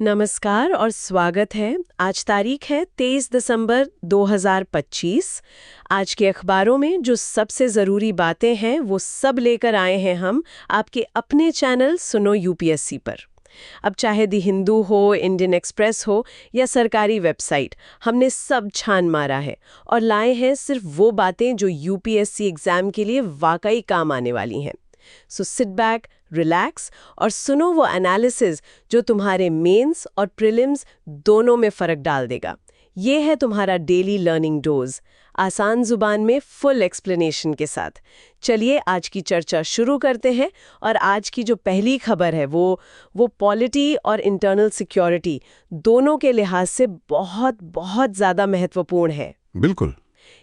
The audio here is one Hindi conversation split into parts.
नमस्कार और स्वागत है। आज तारीख है 23 दिसंबर 2025। आज के अखबारों में जो सबसे ज़रूरी बातें हैं वो सब लेकर आए हैं हम आपके अपने चैनल सुनो यूपीएससी पर। अब चाहे दी हिंदू हो, इंडियन एक्सप्रेस हो या सरकारी वेबसाइट, हमने सब छान मारा है और लाए हैं सिर्फ वो बातें जो यूपीएससी एग्जाम के लिए वाकई काम आने वाली हैं। सो सिट बैक, रिलैक्स और सुनो वो एनालिसिस जो तुम्हारे मेंस और प्रीलिम्स दोनों में फ़र्क डाल देगा। ये है तुम्हारा डेली लर्निंग डोज, आसान जुबान में फुल एक्सप्लेनेशन के साथ। चलिए आज की चर्चा शुरू करते हैं। और आज की जो पहली खबर है वो पॉलिटी और इंटरनल सिक्योरिटी दोनों के लिहाज से बहुत बहुत ज़्यादा महत्वपूर्ण है। बिल्कुल।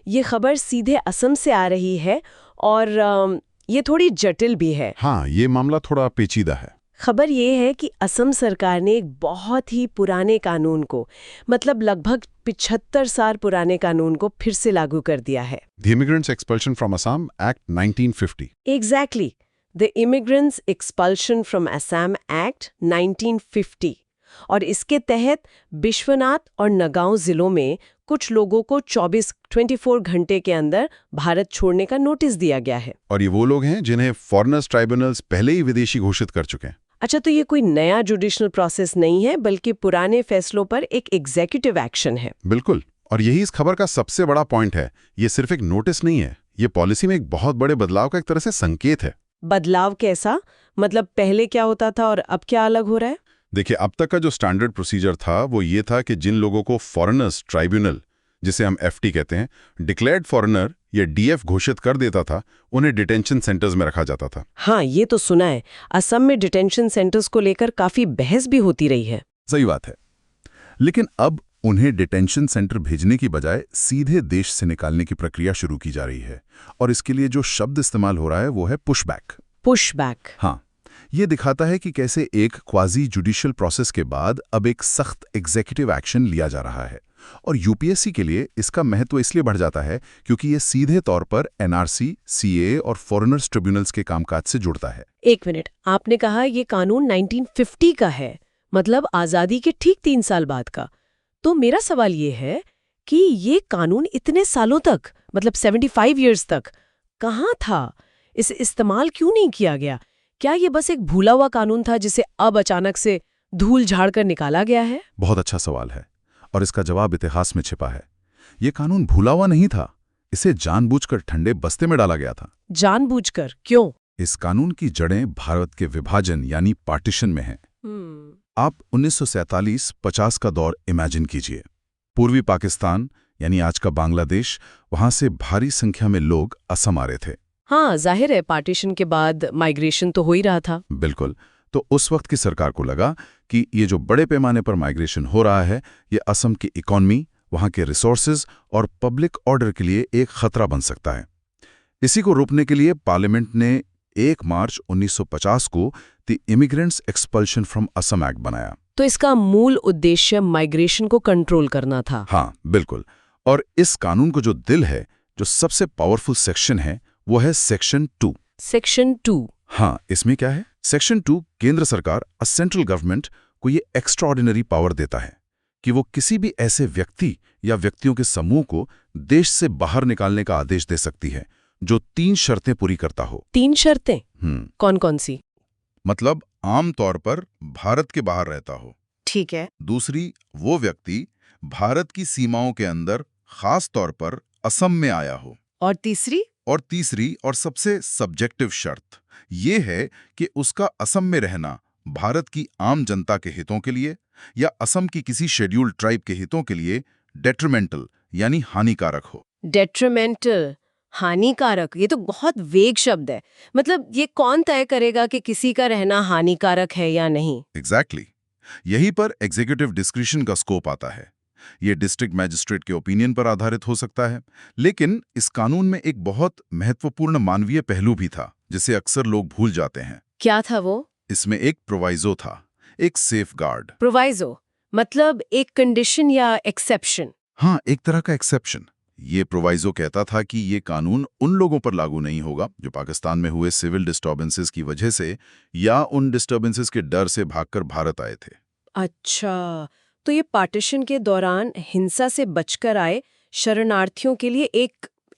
ये खबर सीधे असम से आ रही है और ये थोड़ी जटिल भी है। हाँ, ये मामला थोड़ा पेचीदा है। खबर ये है कि असम सरकार ने एक बहुत ही पुराने कानून को, मतलब लगभग 75 साल पुराने कानून को फिर से लागू कर दिया है। The Immigrants Expulsion from Assam Act 1950। Exactly, The Immigrants Expulsion from Assam Act 1950। और इसके तहत बिश्वनाथ और नगांव जिलों में कुछ लोगों को 24 घंटे के अंदर भारत छोड़ने का नोटिस दिया गया है। और ये वो लोग हैं जिन्हें फॉरेनर्स ट्राइब्यूनल्स पहले ही विदेशी घोषित कर चुके हैं। अच्छा, तो ये कोई नया जुडिशल प्रोसेस नहीं है, बल्कि पुराने फैसलों पर एक एग्जीक्यूटिव एक्शन है। बिल्कुल। और यही इस खबर का सबसे बड़ा पॉइंट है। ये सिर्फ एक नोटिस नहीं है, ये पॉलिसी में एक बहुत बड़े बदलाव का एक तरह से संकेत है। बदलाव कैसा? मतलब पहले क्या होता था और अब क्या अलग हो रहा है? देखिए, अब तक का जो स्टैंडर्ड प्रोसीजर था वो ये था कि जिन लोगों को फॉरेनर्स ट्राइब्यूनल, जिसे हम एफटी कहते हैं, डिक्लेयर्ड फॉरेनर या डीएफ घोषित कर देता था, उन्हें डिटेंशन सेंटर्स में रखा जाता था। हाँ, ये तो सुना है। असम में डिटेंशन सेंटर्स को लेकर काफी बहस भी होती रही है। सही बात है। लेकिन अब उन्हें डिटेंशन सेंटर भेजने की बजाय सीधे देश से निकालने की प्रक्रिया शुरू की जा रही है। और इसके लिए जो शब्द इस्तेमाल हो रहा है वो है पुशबैक। पुशबैक। हाँ, ये दिखाता है कि कैसे एक क्वाजी जुडिशियल प्रोसेस के बाद अब एक सख्त एग्जीक्यूटिव एक्शन लिया जा रहा है। और यूपीएससी के लिए इसका महत्व इसलिए बढ़ जाता है क्योंकि ये सीधे तौर पर एनआरसी, सीए और फॉरेनर्स ट्रिब्यूनल्स के कामकाज से जुड़ता है। एक मिनट, आपने कहा ये कानून 1950 का है, मतलब आजादी के ठीक 3 साल बाद का। तो मेरा सवाल ये है कि ये कानून इतने सालों तक, मतलब 75 इयर्स तक कहाँ था? इसे इस्तेमाल क्यों नहीं किया गया? क्या ये बस एक भूला हुआ कानून था जिसे अब अचानक से धूल झाड़कर निकाला गया है? बहुत अच्छा सवाल है और इसका जवाब इतिहास में छिपा है। ये कानून भूला हुआ नहीं था, इसे जानबूझकर ठंडे बस्ते में डाला गया था। जानबूझकर क्यों? इस कानून की जड़ें भारत के विभाजन यानी पार्टीशन में हैं। आप 1947-50 का दौर इमेजिन कीजिए। पूर्वी पाकिस्तान यानी आज का बांग्लादेश, वहां से भारी संख्या में लोग असम आ रहे थे। हाँ, जाहिर है पार्टीशन के बाद माइग्रेशन तो हो ही रहा था। बिल्कुल। तो उस वक्त की सरकार को लगा कि ये जो बड़े पैमाने पर माइग्रेशन हो रहा है, ये असम की इकॉनमी, वहां के रिसोर्सेज और पब्लिक ऑर्डर के लिए एक खतरा बन सकता है। इसी को रोकने के लिए पार्लियामेंट ने 1 मार्च 1950 को the immigrants expulsion from Assam act बनाया। तो इसका मूल उद्देश्य माइग्रेशन को कंट्रोल करना था। हाँ, बिल्कुल। और इस कानून को जो दिल है, जो सबसे पावरफुल सेक्शन है, वो है सेक्शन 2। सेक्शन 2? हाँ, इसमें क्या है? सेक्शन 2 केंद्र सरकार, सेंट्रल गवर्नमेंट को ये एक्स्ट्राऑर्डिनरी पावर देता है कि वो किसी भी ऐसे व्यक्ति या व्यक्तियों के समूह को देश से बाहर निकालने का आदेश दे सकती है जो 3 शर्तें पूरी करता हो। 3 शर्तें? कौन कौन सी? मतलब आम तौर पर भारत के बाहर रहता हो। ठीक है। दूसरी, वो व्यक्ति भारत की सीमाओं के अंदर खास तौर पर असम में आया हो। और तीसरी? और तीसरी और सबसे सब्जेक्टिव शर्त ये है कि उसका असम में रहना भारत की आम जनता के हितों के लिए या असम की किसी शेड्यूल्ड ट्राइब के हितों के लिए डेट्रीमेंटल यानी हानिकारक हो। डेट्रीमेंटल, हानिकारक, ये तो बहुत वेग शब्द है। मतलब ये कौन तय करेगा कि किसी का रहना हानिकारक है या नहीं? एग्जैक्टली। यही पर एग्जीक्यूटिव डिस्क्रिशन का स्कोप आता है। ये डिस्ट्रिक्ट मैजिस्ट्रेट के ओपिनियन पर आधारित हो सकता है। लेकिन इस कानून में एक बहुत महत्वपूर्ण मानवीय पहलू भी था जिसे अक्सर लोग भूल जाते हैं। क्या था वो? इसमें एक प्रोवाइजो था, एक सेफगार्ड। प्रोवाइजो मतलब एक कंडीशन या एक्सेप्शन? हाँ, एक तरह का एक्सेप्शन। ये प्रोवाइजो कहता था कि ये कानून उन लोगों पर लागू नहीं होगा जो पाकिस्तान में हुए सिविल डिस्टर्बेंसेस की वजह से या उन डिस्टर्बेंसेस के डर से भागकर भारत आए थे। अच्छा, तो ये पार्टीशन के दौरान हिंसा से बचकर आए शरणार्थियों के लिए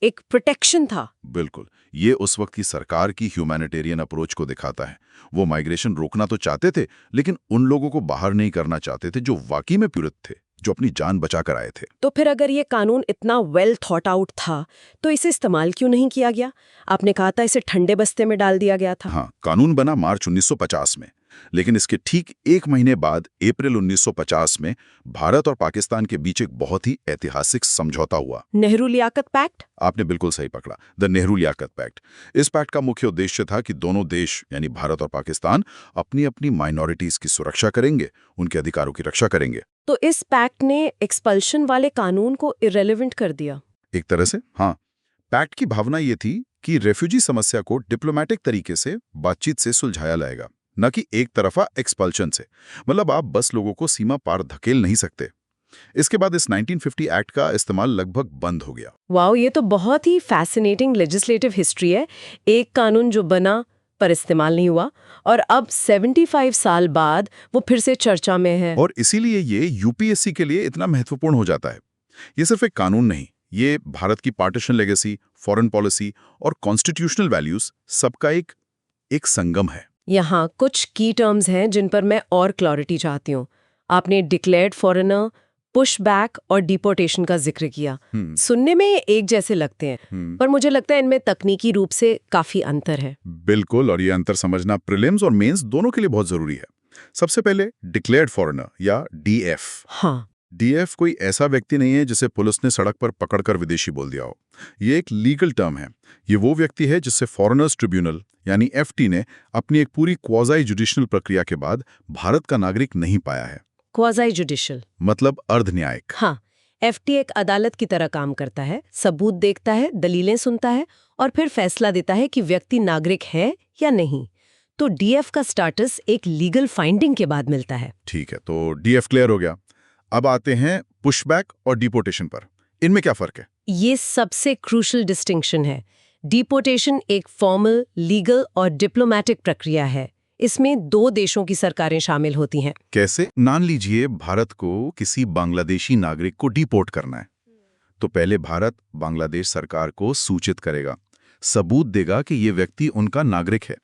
एक प्रोटेक्शन था। बिल्कुल, ये उस वक्त की सरकार की ह्यूमैनिटेरियन अप्रोच को दिखाता है। वो माइग्रेशन रोकना तो चाहते थे, लेकिन उन लोगों को बाहर नहीं करना चाहते थे जो वाकई में पीड़ित थे, जो अपनी जान बचा कर आए थे। तो फिर अगर ये कानून इतना वेल थॉट आउट था, तो इसे इस्तेमाल क्यों नहीं किया गया? आपने कहा था इसे ठंडे बस्ते में डाल दिया गया था। हाँ, कानून बना मार्च 1950 में, लेकिन इसके ठीक एक महीने बाद अप्रैल 1950 में भारत और पाकिस्तान के बीच एक बहुत ही ऐतिहासिक समझौता हुआ। नेहरू लियाकत पैक्ट? आपने बिल्कुल सही पकड़ा, द नेहरू लियाकत पैक्ट। इस पैक्ट का मुख्य उद्देश्य था कि दोनों देश यानी भारत और पाकिस्तान अपनी अपनी माइनॉरिटीज की सुरक्षा करेंगे, उनके अधिकारों की रक्षा करेंगे। तो इस पैक्ट ने एक्सपल्शन वाले कानून को इरेलीवेंट कर दिया। एक तरह से हाँ, पैक्ट की भावना ये थी कि रेफ्यूजी समस्या को डिप्लोमेटिक तरीके से बातचीत से सुलझाया जाएगा, न कि एक तरफा एक्सपल्शन से। मतलब आप बस लोगों को सीमा पार धकेल नहीं सकते। इसके बाद इस 1950 एक्ट का इस्तेमाल लगभग बंद हो गया। वाओ, ये तो बहुत ही फैसिनेटिंग लेजिस्लेटिव हिस्ट्री है। एक कानून जो बना पर इस्तेमाल नहीं हुआ, और अब 75 साल बाद वो फिर से चर्चा में है। और इसीलिए ये यूपीएससी के लिए इतना महत्वपूर्ण हो जाता है। ये सिर्फ एक कानून नहीं, ये भारत की पार्टीशन लेगेसी, फॉरेन पॉलिसी और कॉन्स्टिट्यूशनल वैल्यूज सबका एक संगम है। यहाँ कुछ की टर्म्स हैं जिन पर मैं और क्लैरिटी चाहती हूँ। आपने डिक्लेयर्ड फॉरेनर, पुशबैक और डिपोर्टेशन का जिक्र किया। सुनने में एक जैसे लगते हैं, पर मुझे लगता है इनमें तकनीकी रूप से काफी अंतर है। बिल्कुल, और ये अंतर समझना प्रीलिम्स और मेंस दोनों के लिए बहुत जरूरी है। सबसे पहले डिक्लेयर्ड फॉरेनर या डीएफ। हाँ, डीएफ कोई ऐसा व्यक्ति नहीं है जिसे पुलिस ने सड़क पर पकड़कर विदेशी बोल दिया हो। ये एक लीगल टर्म है। ये वो व्यक्ति है जिससे फॉरेनर्स ट्रिब्यूनल यानी एफटी ने अपनी एक पूरी क्वाज़ाई जुडिशनल प्रक्रिया के बाद भारत का नागरिक नहीं पाया है। क्वाज़ाई जुडिशल मतलब अर्ध न्यायिक। हाँ, एफटी एक अदालत की तरह काम करता है, सबूत देखता है, दलीलें सुनता है और फिर फैसला देता है कि व्यक्ति नागरिक है या नहीं। तो डीएफ का स्टेटस एक लीगल फाइंडिंग के बाद मिलता है। ठीक है, तो डीएफ क्लियर हो गया। अब आते हैं पुशबैक और डिपोर्टेशन पर। इनमें क्या फर्क है? ये सबसे क्रूशल डिस्टिंक्शन है। डिपोर्टेशन एक फॉर्मल, लीगल और डिप्लोमेटिक प्रक्रिया है। इसमें दो देशों की सरकारें शामिल होती हैं। कैसे? मान लीजिए भारत को किसी बांग्लादेशी नागरिक को डिपोर्ट करना है, तो पहले भारत बांग्लादेश सरकार को सूचित करेगा, सबूत देगा कि ये व्यक्ति उनका नागरिक है।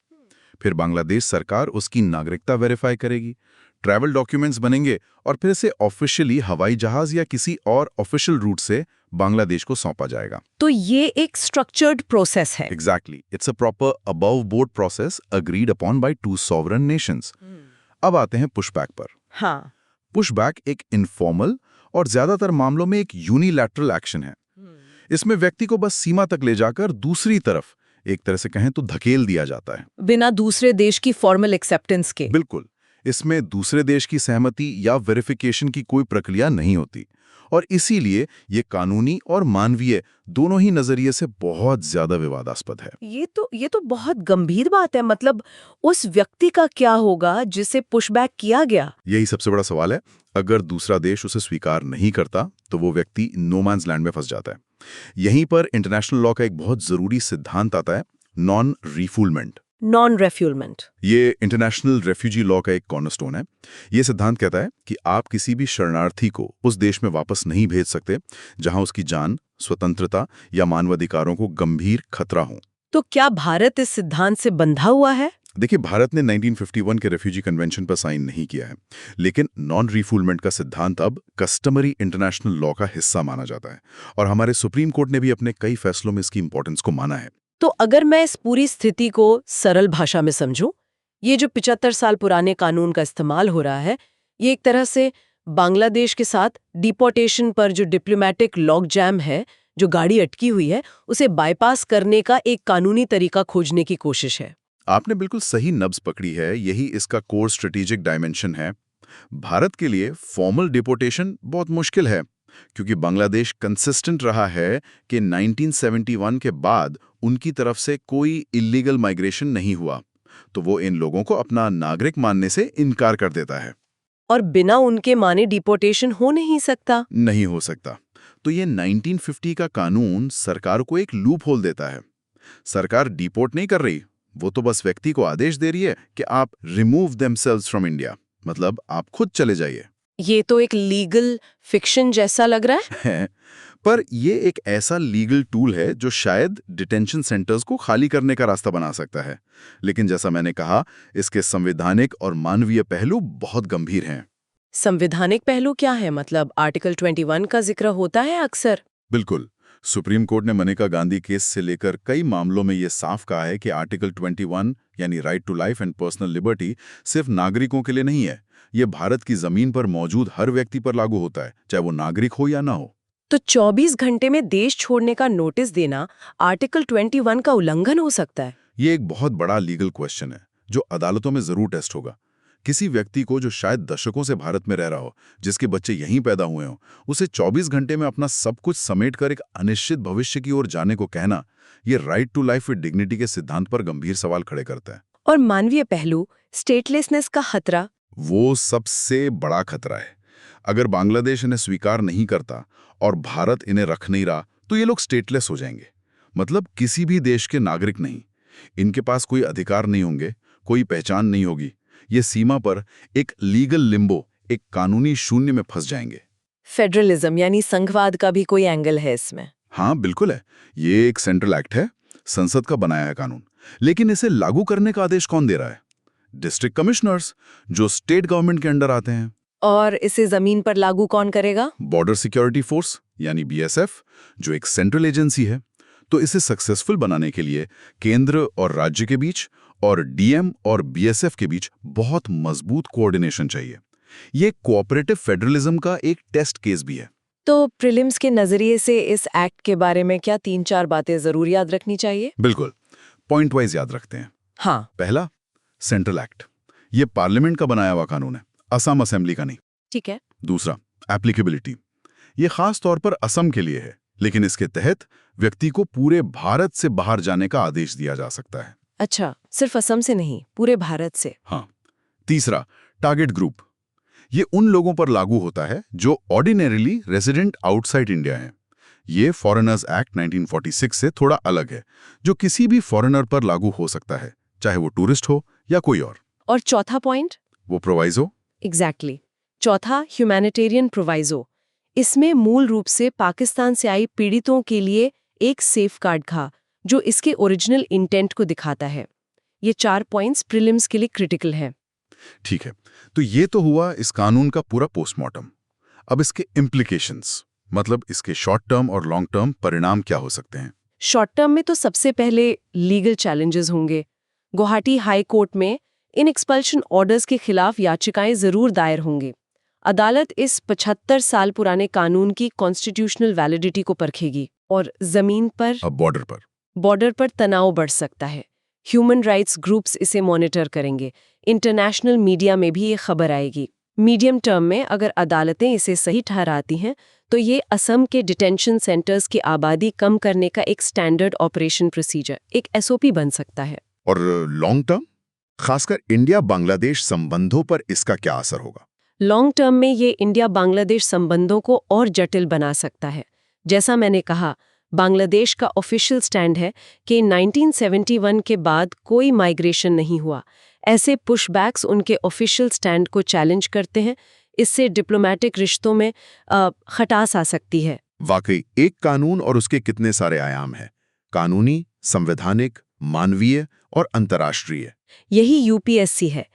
फिर बांग्लादेश सरकार उसकी नागरिकता वेरीफाई करेगी, ट्रैवल डॉक्यूमेंट्स बनेंगे और फिर से ऑफिशियली हवाई जहाज या किसी और ऑफिशियल रूट से बांग्लादेश को सौंपा जाएगा। तो ये एक स्ट्रक्चर्ड प्रोसेस है। Exactly, it's a proper above board process agreed upon by two sovereign Nations. अब आते हैं पुशबैक पर। हाँ, पुशबैक एक इनफॉर्मल और ज्यादातर मामलों में एक यूनिलैटरल एक्शन है। इसमें व्यक्ति को बस सीमा तक ले जाकर दूसरी तरफ एक तरह से कहें तो धकेल दिया जाता है, बिना दूसरे देश की फॉर्मल एक्सेप्टेंस के। बिल्कुल, इसमें दूसरे देश की सहमति या वेरिफिकेशन की कोई प्रक्रिया नहीं होती, और इसीलिए ये कानूनी और मानवीय दोनों ही नजरिए से बहुत ज्यादा विवादास्पद है। ये तो बहुत गंभीर बात है। मतलब उस व्यक्ति का क्या होगा जिसे पुशबैक किया गया? यही सबसे बड़ा सवाल है। अगर दूसरा देश उसे स्वीकार नहीं करता तो वो व्यक्ति नो मैन्स लैंड में फंस जाता है। यहीं पर इंटरनेशनल लॉ का एक बहुत जरूरी सिद्धांत आता है, नॉन रिफुलमेंट। नॉन रेफ्यूलमेंट। ये इंटरनेशनल रेफ्यूजी लॉ का एक कॉर्नरस्टोन है। ये सिद्धांत कहता है कि आप किसी भी शरणार्थी को उस देश में वापस नहीं भेज सकते जहां उसकी जान, स्वतंत्रता या मानवाधिकारों को गंभीर खतरा हो। तो क्या भारत इस सिद्धांत से बंधा हुआ है? देखिए, भारत ने 1951 के रेफ्यूजी कन्वेंशन पर साइन नहीं किया है, लेकिन नॉन रिफुलमेंट का सिद्धांत अब कस्टमरी इंटरनेशनल लॉ का हिस्सा माना जाता है, और हमारे सुप्रीम कोर्ट ने भी अपने कई फैसलों में इसकी इंपॉर्टेंस को माना है। तो अगर मैं इस पूरी स्थिति को सरल भाषा में समझूं, ये जो 75 साल पुराने कानून का इस्तेमाल हो रहा है, ये एक तरह से बांग्लादेश के साथ डिपोर्टेशन पर जो डिप्लोमेटिक लॉक जैम है, जो गाड़ी अटकी हुई है, उसे बाईपास करने का एक कानूनी तरीका खोजने की कोशिश है। आपने बिल्कुल सही नब्ज पकड़ी है। यही इसका कोर स्ट्रेटेजिक डायमेंशन है। भारत के लिए फॉर्मल डिपोर्टेशन बहुत मुश्किल है, क्योंकि बांग्लादेश कंसिस्टेंट रहा है कि 1971 के बाद उनकी तरफ से कोई इलीगल माइग्रेशन नहीं हुआ, तो वो इन लोगों को अपना नागरिक मानने से इनकार कर देता है। और बिना उनके माने डिपोर्टेशन हो नहीं सकता। नहीं हो सकता। तो ये 1950 का कानून सरकार को एक लूप होल देता है। सरकार डिपोर्ट नहीं कर रही, वो तो बस व्यक्ति को आदेश दे रही है कि आप रिमूव देमसेल्व्स फ्रॉम इंडिया। मतलब आप खुद चले जाइए। ये तो एक लीगल फिक्शन जैसा लग रहा है। है, पर ये एक ऐसा लीगल टूल है जो शायद डिटेंशन सेंटर्स को खाली करने का रास्ता बना सकता है। लेकिन जैसा मैंने कहा, इसके संवैधानिक और मानवीय पहलू बहुत गंभीर हैं। संवैधानिक पहलू क्या है? मतलब आर्टिकल 21 का जिक्र होता है अक्सर। बिल्कुल। सुप्रीम कोर्ट ने मनेका गांधी केस से लेकर कई मामलों में ये साफ कहा है कि आर्टिकल 21 यानी right to life and personal liberty सिर्फ नागरिकों के लिए नहीं है। ये भारत की जमीन पर मौजूद हर व्यक्ति पर लागू होता है, चाहे वो नागरिक हो या ना हो। तो 24 घंटे में देश छोड़ने का नोटिस देना आर्टिकल 21 का उल्लंघन हो सकता है? ये एक बहुत बड़ा लीगल क्वेश्चन है जो अदालतों में जरूर टेस्ट होगा। किसी व्यक्ति को जो शायद दशकों से भारत में रह रहा हो, जिसके बच्चे यहीं पैदा हुए हों, उसे 24 घंटे में अपना सब कुछ समेटकर एक अनिश्चित भविष्य की ओर जाने को कहना, ये right to life with dignity के सिद्धांत पर गंभीर सवाल खड़े करता है। और मानवीय पहलू, स्टेटलेसनेस का खतरा? वो सबसे बड़ा खतरा है। अगर बांग्लादेश इन्हें स्वीकार नहीं करता और भारत इन्हें रख नहीं रहा, तो ये लोग स्टेटलेस हो जाएंगे। मतलब किसी भी देश के नागरिक नहीं। इनके पास कोई अधिकार नहीं होंगे, कोई पहचान नहीं होगी। ये सीमा पर एक लीगल लिम्बो, एक कानूनी शून्य में फंस जाएंगे। फेडरलिज्म यानी संघवाद का भी कोई एंगल है इसमें? हाँ, बिल्कुल है। ये एक सेंट्रल एक्ट है, संसद का बनाया है कानून। लेकिन इसे लागू करने का आदेश कौन दे रहा है? डिस्ट्रिक्ट कमिश्नर्स, जो स्टेट गवर्नमेंट के अंडर आते हैं। और इसे जमीन पर लागू कौन करेगा? बॉर्डर सिक्योरिटी फोर्स यानी बीएसएफ, जो एक सेंट्रल एजेंसी है। तो इसे सक्सेसफुल बनाने के लिए केंद्र और राज्य के बीच और डीएम और बीएसएफ के बीच बहुत मजबूत कोऑर्डिनेशन चाहिए। ये कोऑपरेटिव फेडरलिज्म का एक टेस्ट केस भी है। तो प्रीलिम्स के नजरिए से इस एक्ट के बारे में क्या 3-4 बातें जरूर याद रखनी चाहिए? बिल्कुल, पॉइंट वाइज याद रखते हैं। हाँ। पहला, सेंट्रल एक्ट। ये पार्लियामेंट का बनाया हुआ कानून है, असम असेंबली का नहीं। ठीक है। दूसरा, एप्लीकेबिलिटी। ये खास तौर पर असम के लिए है, लेकिन इसके तहत व्यक्ति को पूरे भारत से बाहर जाने का आदेश दिया जा सकता है। अच्छा, सिर्फ असम से नहीं, पूरे भारत से? हाँ। तीसरा, टारगेट ग्रुप। ये उन लोगों पर लागू होता है जो ऑर्डिनरीली रेजिडेंट आउटसाइड इंडिया हैं। ये फॉरेनर्स एक्ट 1946 से थोड़ा अलग है, जो किसी भी फॉरेनर पर लागू हो सकता है, चाहे वो टूरिस्ट हो या कोई और। और चौथा पॉइंट? वो प्रोवाइजो। एग्जैक्टली। चौथा, ह्यूमैनिटेरियन प्रोवाइजो। इसमें मूल रूप से पाकिस्तान से आई पीड़ितों के लिए एक सेफ गार्ड था, जो इसके ओरिजिनल इंटेंट को दिखाता है। ये 4 पॉइंट्स प्रीलिम्स के लिए क्रिटिकल हैं। ठीक है, तो ये तो हुआ इस कानून का पूरा पोस्टमार्टम। अब इसके इम्प्लीकेशंस, मतलब इसके शॉर्ट टर्म और लॉन्ग टर्म परिणाम क्या हो सकते हैं? शॉर्ट टर्म में तो सबसे पहले लीगल चैलेंजेस होंगे। गुवाहाटी हाई कोर्ट में इन एक्सपल्शन ऑर्डर्स के खिलाफ याचिकाएं जरूर दायर होंगी। अदालत इस 75 साल पुराने कानून की कॉन्स्टिट्यूशनल वैलिडिटी को परखेगी। और जमीन पर, अब बॉर्डर पर तनाव बढ़ सकता है। ह्यूमन राइट्स ग्रुप्स इसे मॉनिटर करेंगे। इंटरनेशनल मीडिया में भी ये खबर आएगी। मीडियम टर्म में अगर अदालतें इसे सही ठहराती हैं, तो ये असम के डिटेंशन सेंटर्स की आबादी कम करने का एक स्टैंडर्ड ऑपरेशन प्रोसीजर, एक एसओपी बन सकता है। और लॉन्ग टर्म, खासकर इंडिया बांग्लादेश संबंधों पर इसका क्या असर होगा? लॉन्ग टर्म में ये इंडिया बांग्लादेश संबंधों को और जटिल बना सकता है। जैसा मैंने कहा, बांग्लादेश का ऑफिशियल स्टैंड है कि 1971 के बाद कोई माइग्रेशन नहीं हुआ। ऐसे पुशबैक्स उनके ऑफिशियल स्टैंड को चैलेंज करते हैं। इससे डिप्लोमेटिक रिश्तों में खटास आ सकती है। वाकई एक कानून और उसके कितने सारे आयाम हैं, कानूनी, संवैधानिक, मानवीय और अंतर्राष्ट्रीय। यही यूपीएससी है,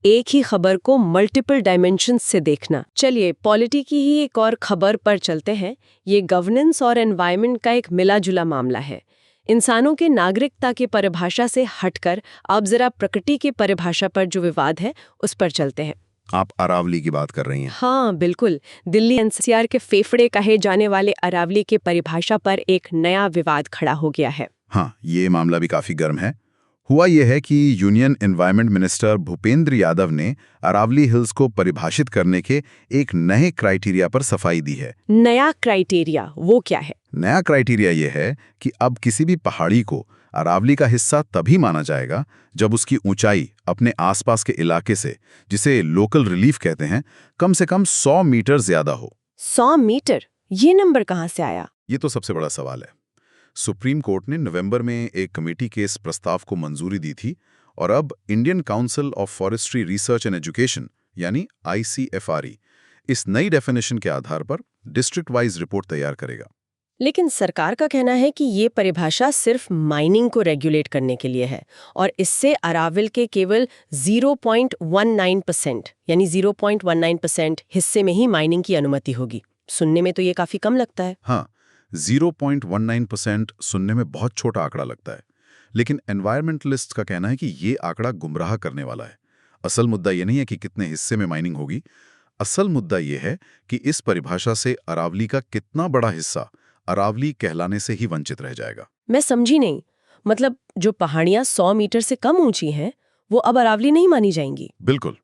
एक ही खबर को मल्टीपल डायमेंशंस से देखना। चलिए पॉलिटी की ही एक और खबर पर चलते हैं। ये गवर्नेंस और एनवायरनमेंट का एक मिला-जुला मामला है। इंसानों के नागरिकता की परिभाषा से हटकर अब जरा प्रकृति की परिभाषा पर जो विवाद है उस पर चलते हैं। आप अरावली की बात कर रही हैं? हाँ बिल्कुल, दिल्ली एनसीआर के फेफड़े कहे जाने वाले अरावली की परिभाषा पर एक नया विवाद खड़ा हो गया है। हाँ, ये मामला भी काफी गर्म है। हुआ यह है कि union environment minister Bhupendra Yadav ने अरावली हिल्स को परिभाषित करने के एक नए क्राइटेरिया पर सफाई दी है। नया क्राइटेरिया वो क्या है? नया क्राइटेरिया यह है कि अब किसी भी पहाड़ी को अरावली का हिस्सा तभी माना जाएगा जब उसकी ऊंचाई अपने आसपास के इलाके से, जिसे लोकल रिलीफ कहते हैं, कम से कम 100 मीटर ज्यादा हो। 100 मीटर? ये नंबर कहाँ से आया? ये तो सबसे बड़ा सवाल है। सुप्रीम कोर्ट ने नवंबर में एक कमेटी के इस प्रस्ताव को मंजूरी दी थी और अब Indian council of forestry research and education, यानी ICFRE इस नई डेफिनेशन के आधार पर डिस्ट्रिक्ट वाइज रिपोर्ट तैयार करेगा। लेकिन सरकार का कहना है कि ये परिभाषा सिर्फ माइनिंग को रेगुलेट करने के लिए है और इससे अरावली के केवल 0.19% यानी 0.19% हिस्से में ही माइनिंग की अनुमति होगी। सुनने में तो ये काफी कम लगता है। हाँ, 0.19% सुनने में बहुत छोटा आंकड़ा लगता है, लेकिन एनवायरमेंटलिस्ट का कहना है कि ये आंकड़ा गुमराह करने वाला है। असल मुद्दा ये नहीं है कि कितने हिस्से में माइनिंग होगी, असल मुद्दा ये है कि इस परिभाषा से अरावली का कितना बड़ा हिस्सा अरावली कहलाने से ही वंचित रह जाएगा। मैं समझी नहीं, मतलब जो पहाड़ियां 100 मीटर से कम ऊंची हैं, वो अब अरावली नहीं मानी जाएंगी? बिल्कुल,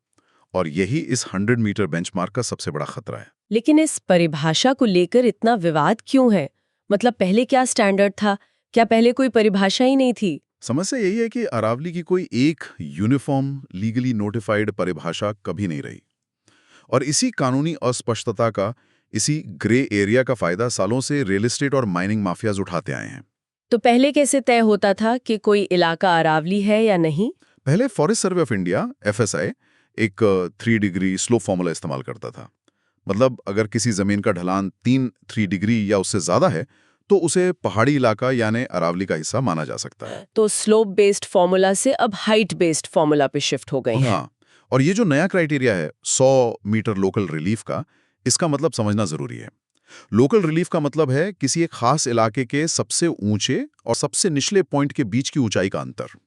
और यही इस 100 मीटर बेंचमार्क का सबसे बड़ा खतरा है। लेकिन इस परिभाषा को लेकर इतना विवाद क्यों है? मतलब पहले क्या स्टैंडर्ड था? क्या पहले कोई परिभाषा ही नहीं थी? समस्या यही है कि अरावली की कोई एक यूनिफॉर्म लीगली नोटिफाइड परिभाषा कभी नहीं रही, और इसी कानूनी अस्पष्टता का, इसी ग्रे एरिया का फायदा सालों से रियल एस्टेट और माइनिंग माफियाज उठाते आए हैं। तो पहले कैसे तय होता था कि कोई इलाका अरावली है या नहीं? पहले forest survey of India FSI एक 3 डिग्री स्लोप फॉर्मूला इस्तेमाल करता था। मतलब अगर किसी जमीन का ढलान 3 डिग्री या उससे ज्यादा है तो उसे पहाड़ी इलाका यानी अरावली का हिस्सा माना जा सकता है। तो स्लोप बेस्ड फॉर्मूला से अब हाइट बेस्ड फॉर्मूला पे शिफ्ट हो गए हैं। हाँ, और ये जो नया क्राइटेरिया है 100 मीटर लोकल रिलीफ का, इसका मतलब समझना जरूरी है। लोकल रिलीफ का मतलब है किसी एक खास इलाके के सबसे ऊंचे और सबसे निचले पॉइंट के बीच की ऊंचाई का अंतर।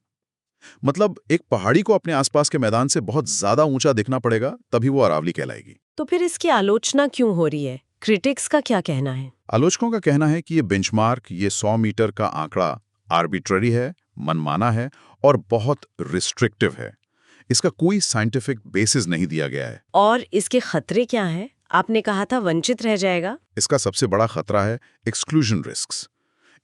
मतलब एक पहाड़ी को अपने आसपास के मैदान से बहुत ज्यादा ऊंचा दिखना पड़ेगा, तभी वो अरावली कहलाएगी। तो फिर इसकी आलोचना क्यों हो रही है? क्रिटिक्स का क्या कहना है? आलोचकों का कहना है कि ये बेंचमार्क, ये 100 मीटर का आंकड़ा आर्बिट्ररी है, मनमाना है और बहुत रिस्ट्रिक्टिव है। इसका कोई साइंटिफिक बेसिस नहीं दिया गया है। और इसके खतरे क्या हैं? आपने कहा था वंचित रह जाएगा। इसका सबसे बड़ा खतरा है एक्सक्लूजन रिस्क्स।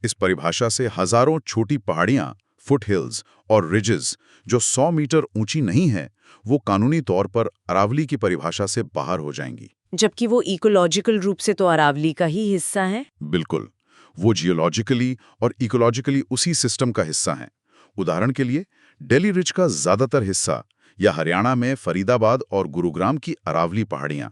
इस परिभाषा से हजारों छोटी पहाड़ियां, फुट हिल्स और रिजेस जो 100 मीटर ऊंची नहीं है, वो कानूनी तौर पर अरावली की परिभाषा से बाहर हो जाएंगी। जबकि वो इकोलॉजिकल रूप से तो अरावली का ही हिस्सा है। बिल्कुल, वो जियोलॉजिकली और इकोलॉजिकली उसी सिस्टम का हिस्सा हैं। उदाहरण के लिए दिल्ली रिज का ज्यादातर हिस्सा या हरियाणा में फरीदाबाद और गुरुग्राम की अरावली पहाड़ियां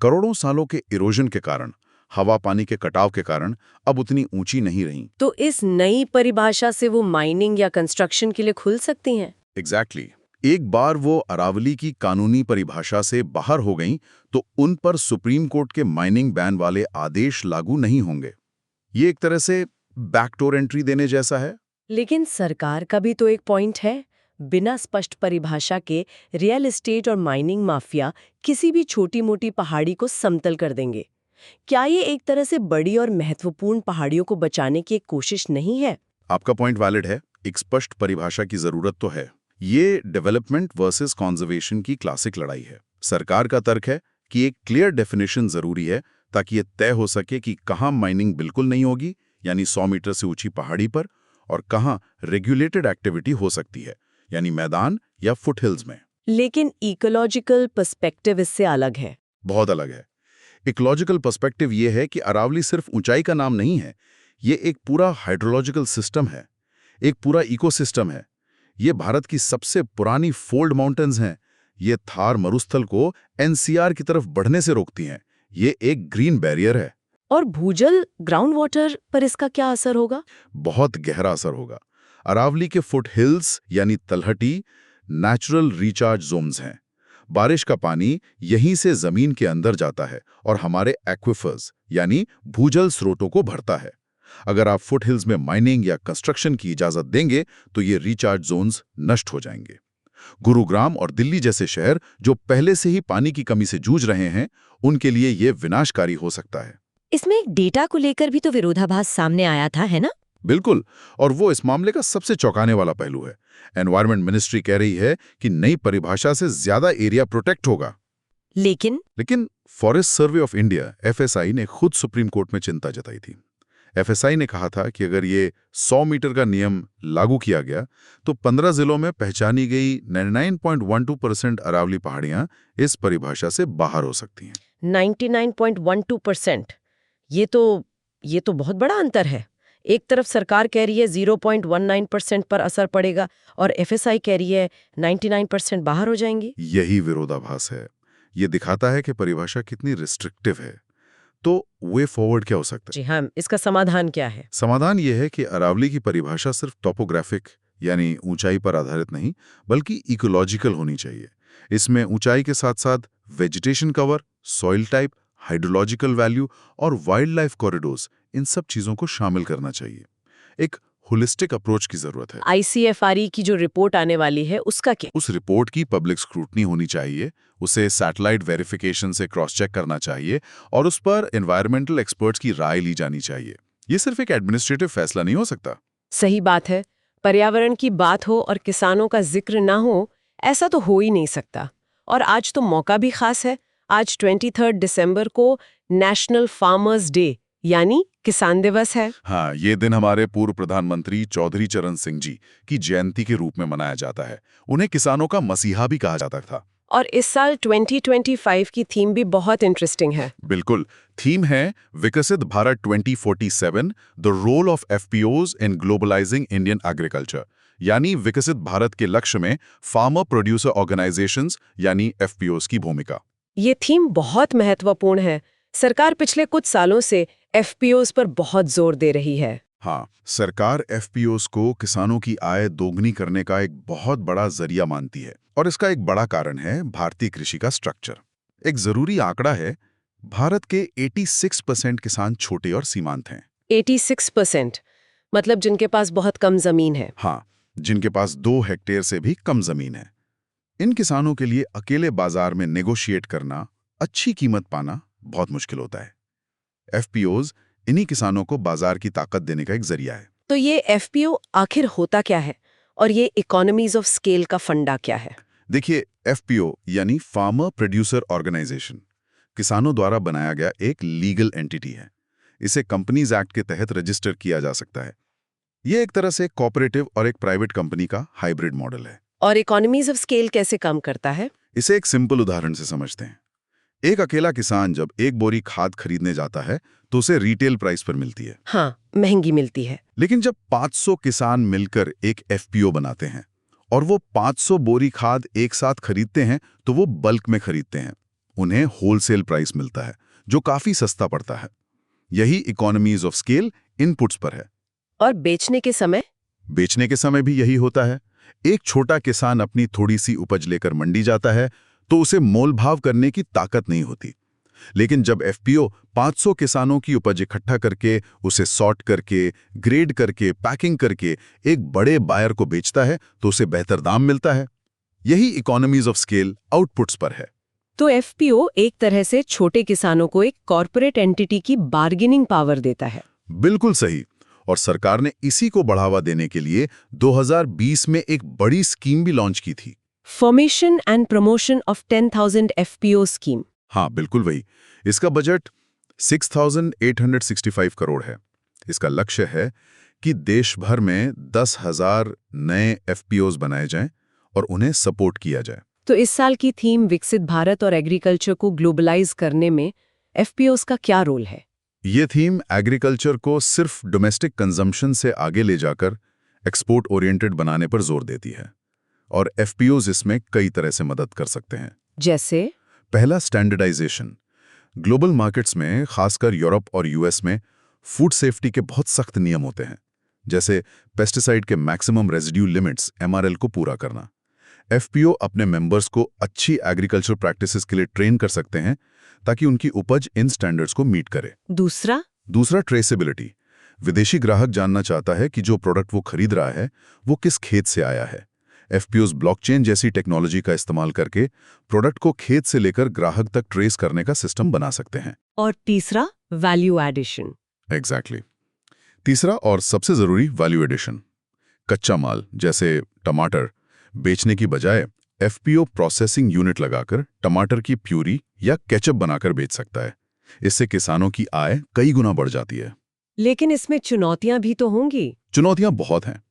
करोड़ों सालों के इरोजन के कारण, हवा पानी के कटाव के कारण अब उतनी ऊंची नहीं रहीं। तो इस नई परिभाषा से वो माइनिंग या कंस्ट्रक्शन के लिए खुल सकती हैं? एग्जैक्टली। एक बार वो अरावली की कानूनी परिभाषा से बाहर हो गईं तो उन पर सुप्रीम कोर्ट के माइनिंग बैन वाले आदेश लागू नहीं होंगे। ये एक तरह से बैकडोर एंट्री देने जैसा है। लेकिन सरकार का भी तो एक पॉइंट है। बिना स्पष्ट परिभाषा के रियल एस्टेट और माइनिंग माफिया किसी भी छोटी मोटी पहाड़ी को समतल कर देंगे। क्या ये एक तरह से बड़ी और महत्वपूर्ण पहाड़ियों को बचाने की एक कोशिश नहीं है? आपका पॉइंट वैलिड है। एक स्पष्ट परिभाषा की जरूरत तो है। ये डेवलपमेंट वर्सेस कंजर्वेशन की क्लासिक लड़ाई है। सरकार का तर्क है कि एक क्लियर डेफिनेशन जरूरी है ताकि ये तय हो सके कि कहाँ माइनिंग बिल्कुल नहीं होगी, यानी 100 मीटर से ऊंची पहाड़ी पर, और कहाँ रेगुलेटेड एक्टिविटी हो सकती है, यानी मैदान या फुटहिल्स में। लेकिन इकोलॉजिकल पर्सपेक्टिव इससे अलग है। बहुत अलग है। इकोलॉजिकल पर्सपेक्टिव ये है कि अरावली सिर्फ ऊंचाई का नाम नहीं है, ये एक पूरा हाइड्रोलॉजिकल सिस्टम है, एक पूरा इकोसिस्टम है। ये भारत की सबसे पुरानी फोल्ड माउंटेन्स हैं। ये थार मरुस्थल को NCR की तरफ बढ़ने से रोकती हैं। ये एक ग्रीन बैरियर है। और भूजल, ग्राउंड वाटर पर इसका क्या असर होगा? बहुत गहरा असर होगा। अरावली के फुट हिल्स यानी तलहटी नेचुरल रिचार्ज जोन्स हैं। बारिश का पानी यहीं से जमीन के अंदर जाता है और हमारे एक्विफर्स यानी भूजल स्रोतों को भरता है। अगर आप फुट हिल्स में माइनिंग या कंस्ट्रक्शन की इजाजत देंगे तो ये रिचार्ज जोन्स नष्ट हो जाएंगे। गुरुग्राम और दिल्ली जैसे शहर जो पहले से ही पानी की कमी से जूझ रहे हैं, उनके लिए ये विनाशकारी हो सकता है। इसमें डेटा को लेकर भी तो विरोधाभास सामने आया था, है ना? बिल्कुल, और वो इस मामले का सबसे चौंकाने वाला पहलू है। एनवायरमेंट मिनिस्ट्री कह रही है कि नई परिभाषा से ज्यादा एरिया प्रोटेक्ट होगा। लेकिन forest survey of India FSI ने खुद सुप्रीम कोर्ट में चिंता जताई थी। FSI ने कहा था कि अगर ये 100 मीटर का नियम लागू किया गया तो 15 जिलों में पहचानी गई 99.12% अरावली पहाड़ियां इस परिभाषा से बाहर हो सकती हैं। 99.12%। ये तो बहुत बड़ा अंतर है। एक तरफ सरकार कह रही है 0.19% पर असर पड़ेगा और FSI कह रही है 99% बाहर हो जाएंगी। यही विरोधाभास है। ये दिखाता है कि परिभाषा कितनी रिस्ट्रिक्टिव है। तो वे फॉरवर्ड क्या हो सकता है? जी हाँ, इसका समाधान क्या है? समाधान ये है कि अरावली की परिभाषा सिर्फ टोपोग्राफिक यानी ऊंचाई पर आधारित नहीं, बल्कि इकोलॉजिकल होनी चाहिए। इसमें ऊंचाई के साथ साथ vegetation cover, soil type, hydrological value और वाइल्ड लाइफ कॉरिडोर्स, इन सब चीजों को शामिल करना चाहिए। एक होलिस्टिक अप्रोच की जरूरत है। ICFRE की जो रिपोर्ट आने वाली है उसका क्या? उस रिपोर्ट की पब्लिक स्क्रूटनी होनी चाहिए, उसे सैटेलाइट वेरिफिकेशन से क्रॉस चेक करना चाहिए और उस पर एनवायरमेंटल एक्सपर्ट्स की राय ली जानी चाहिए। ये सिर्फ एक एडमिनिस्ट्रेटिव फैसला नहीं हो सकता। सही बात है। पर्यावरण की बात हो और किसानों का जिक्र ना हो, ऐसा तो हो ही नहीं सकता। और आज तो मौका भी खास है। आज 23 दिसंबर को नेशनल फार्मर्स डे यानी किसान दिवस है। हाँ, ये दिन हमारे पूर्व प्रधानमंत्री चौधरी चरण सिंह जी की जयंती के रूप में मनाया जाता है। उन्हें किसानों का मसीहा भी कहा जाता था। और इस साल 2025 की थीम भी बहुत इंटरेस्टिंग है। बिल्कुल, थीम है विकसित भारत 2047, the role of FPOs in globalising Indian agriculture, यानी विकसित भारत के लक्ष्य में फार्मर प्रोड्यूसर ऑर्गेनाइजेशंस यानी एफपीओज की भूमिका। ये थीम बहुत महत्वपूर्ण है। सरकार पिछले कुछ सालों से FPOs पर बहुत जोर दे रही है। हाँ, सरकार एफपीओज को किसानों की आय दोगुनी करने का एक बहुत बड़ा जरिया मानती है और इसका एक बड़ा कारण है भारतीय कृषि का स्ट्रक्चर। एक जरूरी आंकड़ा है, भारत के 86% किसान छोटे और सीमांत हैं। 86%? मतलब जिनके पास बहुत कम जमीन है। हाँ, जिनके पास 2 हेक्टेयर से भी कम जमीन है। इन किसानों के लिए अकेले बाजार में नेगोशिएट करना, अच्छी कीमत पाना बहुत मुश्किल होता है। एफपीओज इन्हीं किसानों को बाजार की ताकत देने का एक जरिया है। तो ये FPO आखिर होता क्या है और ये इकोनॉमीज ऑफ स्केल का फंडा क्या है? देखिए, एफपीओ यानी फार्मर प्रोड्यूसर ऑर्गेनाइजेशन किसानों द्वारा बनाया गया एक लीगल एंटिटी है। इसे कंपनीज एक्ट के तहत रजिस्टर किया जा सकता है। ये एक तरह से कोऑपरेटिव और एक प्राइवेट कंपनी का हाइब्रिड मॉडल है। और इकोनॉमीज ऑफ स्केल कैसे काम करता है? इसे एक सिंपल उदाहरण से समझते हैं। एक अकेला किसान जब एक बोरी खाद खरीदने जाता है तो उसे रिटेल प्राइस पर मिलती है। हाँ, महंगी मिलती है। लेकिन जब 500 किसान मिलकर एक एफपीओ बनाते हैं और वो 500 बोरी खाद एक साथ खरीदते हैं तो वो बल्क में खरीदते हैं। उन्हें होलसेल प्राइस मिलता है जो काफी सस्ता पड़ता है। यही इकोनॉमीज ऑफ स्केल इनपुट्स पर है। और बेचने के समय? बेचने के समय भी यही होता है। एक छोटा किसान अपनी थोड़ी सी उपज लेकर मंडी जाता है तो उसे मोलभाव करने की ताकत नहीं होती। लेकिन जब एफपीओ 500 किसानों की उपज इकट्ठा करके, उसे सॉर्ट करके, ग्रेड करके, पैकिंग करके एक बड़े बायर को बेचता है तो उसे बेहतर दाम मिलता है। यही इकोनॉमीज ऑफ स्केल आउटपुट्स पर है। तो FPO एक तरह से छोटे किसानों को एक कॉर्पोरेट एंटिटी की बार्गेनिंग पावर देता है। बिल्कुल सही। और सरकार ने इसी को बढ़ावा देने के लिए 2020 में एक बड़ी स्कीम भी लॉन्च की थी, formation and promotion of 10,000 FPO scheme. हाँ, बिल्कुल वही। इसका बजट 6,865 करोड़ है। इसका लक्ष्य है कि देश भर में 10,000 नए एफपीओज बनाए जाएं और उन्हें सपोर्ट किया जाए। तो इस साल की थीम विकसित भारत और एग्रीकल्चर को ग्लोबलाइज करने में FPOs का क्या रोल है? ये थीम एग्रीकल्चर को सिर्फ डोमेस्टिक कंजम्पशन से आगे ले जाकर एक्सपोर्ट ओरिएंटेड बनाने पर जोर देती है और एफपीओज इसमें कई तरह से मदद कर सकते हैं। जैसे? पहला, स्टैंडर्डाइजेशन। ग्लोबल मार्केट्स में, खासकर यूरोप और यूएस में, फूड सेफ्टी के बहुत सख्त नियम होते हैं, जैसे पेस्टिसाइड के मैक्सिमम रेजिड्यू लिमिट्स MRL को पूरा करना। एफपीओ अपने मेंबर्स को अच्छी एग्रीकल्चर प्रैक्टिसेस के लिए ट्रेन कर सकते हैं ताकि उनकी उपज इन स्टैंडर्ड्स को मीट करे। दूसरा, ट्रेसेबिलिटी। विदेशी ग्राहक जानना चाहता है कि जो प्रोडक्ट वो खरीद रहा है वो किस खेत से आया है। एफपीओज ब्लॉकचेन जैसी टेक्नोलॉजी का इस्तेमाल करके प्रोडक्ट को खेत से लेकर ग्राहक तक ट्रेस करने का सिस्टम बना सकते हैं। और तीसरा, वैल्यू एडिशन। एग्जैक्टली। तीसरा और सबसे जरूरी, वैल्यू एडिशन। कच्चा माल जैसे टमाटर बेचने की बजाय एफपीओ प्रोसेसिंग यूनिट लगाकर टमाटर की प्यूरी या केचप बनाकर बेच सकता है। इससे किसानों की आय कई गुना बढ़ जाती है। लेकिन इसमें चुनौतियां भी तो होंगी। चुनौतियां बहुत हैं।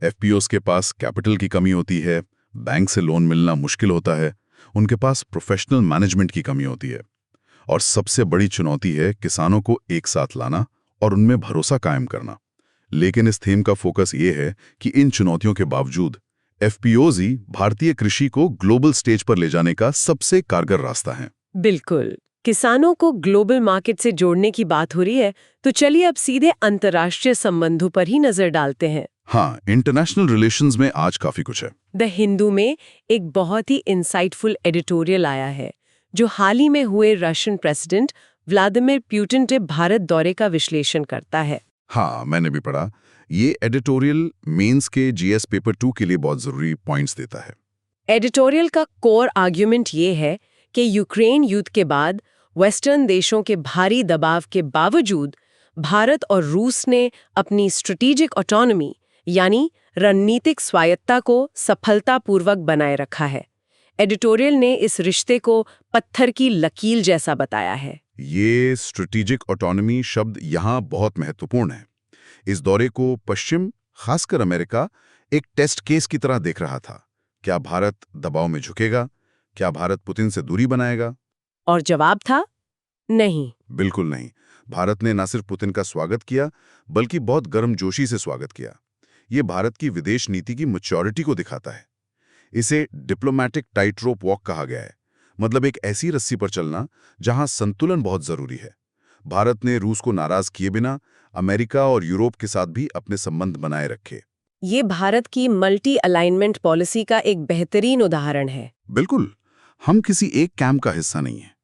एफपीओज के पास कैपिटल की कमी होती है, बैंक से लोन मिलना मुश्किल होता है, उनके पास प्रोफेशनल मैनेजमेंट की कमी होती है और सबसे बड़ी चुनौती है किसानों को एक साथ लाना और उनमें भरोसा कायम करना। लेकिन इस थीम का फोकस ये है कि इन चुनौतियों के बावजूद FPOs भारतीय कृषि को ग्लोबल स्टेज पर ले जाने का सबसे कारगर रास्ता है। बिल्कुल। किसानों को ग्लोबल मार्केट से जोड़ने की बात हो रही है, तो चलिए अब सीधे अंतर्राष्ट्रीय संबंधों पर ही नजर डालते हैं। हाँ, इंटरनेशनल रिलेशंस में आज काफी कुछ है। द हिंदू में एक बहुत ही इंसाइटफुल एडिटोरियल आया है, जो हाल ही में हुए रशियन प्रेसिडेंट व्लादिमीर पुतिन के भारत दौरे का विश्लेषण करता है। हाँ, मैंने भी पढ़ा। ये एडिटोरियल मेंस के GS पेपर 2 के लिए बहुत जरूरी पॉइंट्स देता है। एडिटोरियल का कोर आर्ग्यूमेंट ये है कि यूक्रेन युद्ध के बाद वेस्टर्न देशों के भारी दबाव के बावजूद भारत और रूस ने अपनी स्ट्रेटेजिक ऑटोनॉमी यानी रणनीतिक स्वायत्ता को सफलतापूर्वक बनाए रखा है। एडिटोरियल ने इस रिश्ते को पत्थर की लकीर जैसा बताया है। ये स्ट्रेटेजिक ऑटोनॉमी शब्द यहाँ बहुत महत्वपूर्ण है। इस दौरे को पश्चिम, खासकर अमेरिका, एक टेस्ट केस की तरह देख रहा था। क्या भारत दबाव में झुकेगा? क्या भारत पुतिन से दूरी बनाएगा? और जवाब था नहीं। बिल्कुल नहीं। भारत ने न सिर्फ पुतिन का स्वागत किया, बल्कि बहुत गर्मजोशी से स्वागत किया। ये भारत की विदेश नीति की मैच्योरिटी को दिखाता है। इसे डिप्लोमैटिक टाइट रोप वॉक कहा गया है, मतलब एक ऐसी रस्सी पर चलना जहां संतुलन बहुत जरूरी है। भारत ने रूस को नाराज किए बिना अमेरिका और यूरोप के साथ भी अपने संबंध बनाए रखे। ये भारत की मल्टी अलाइनमेंट पॉलिसी का एक बेहतरीन उदाहरण है। बिल्कुल। हम किसी एक कैंप का हिस्सा नहीं हैं।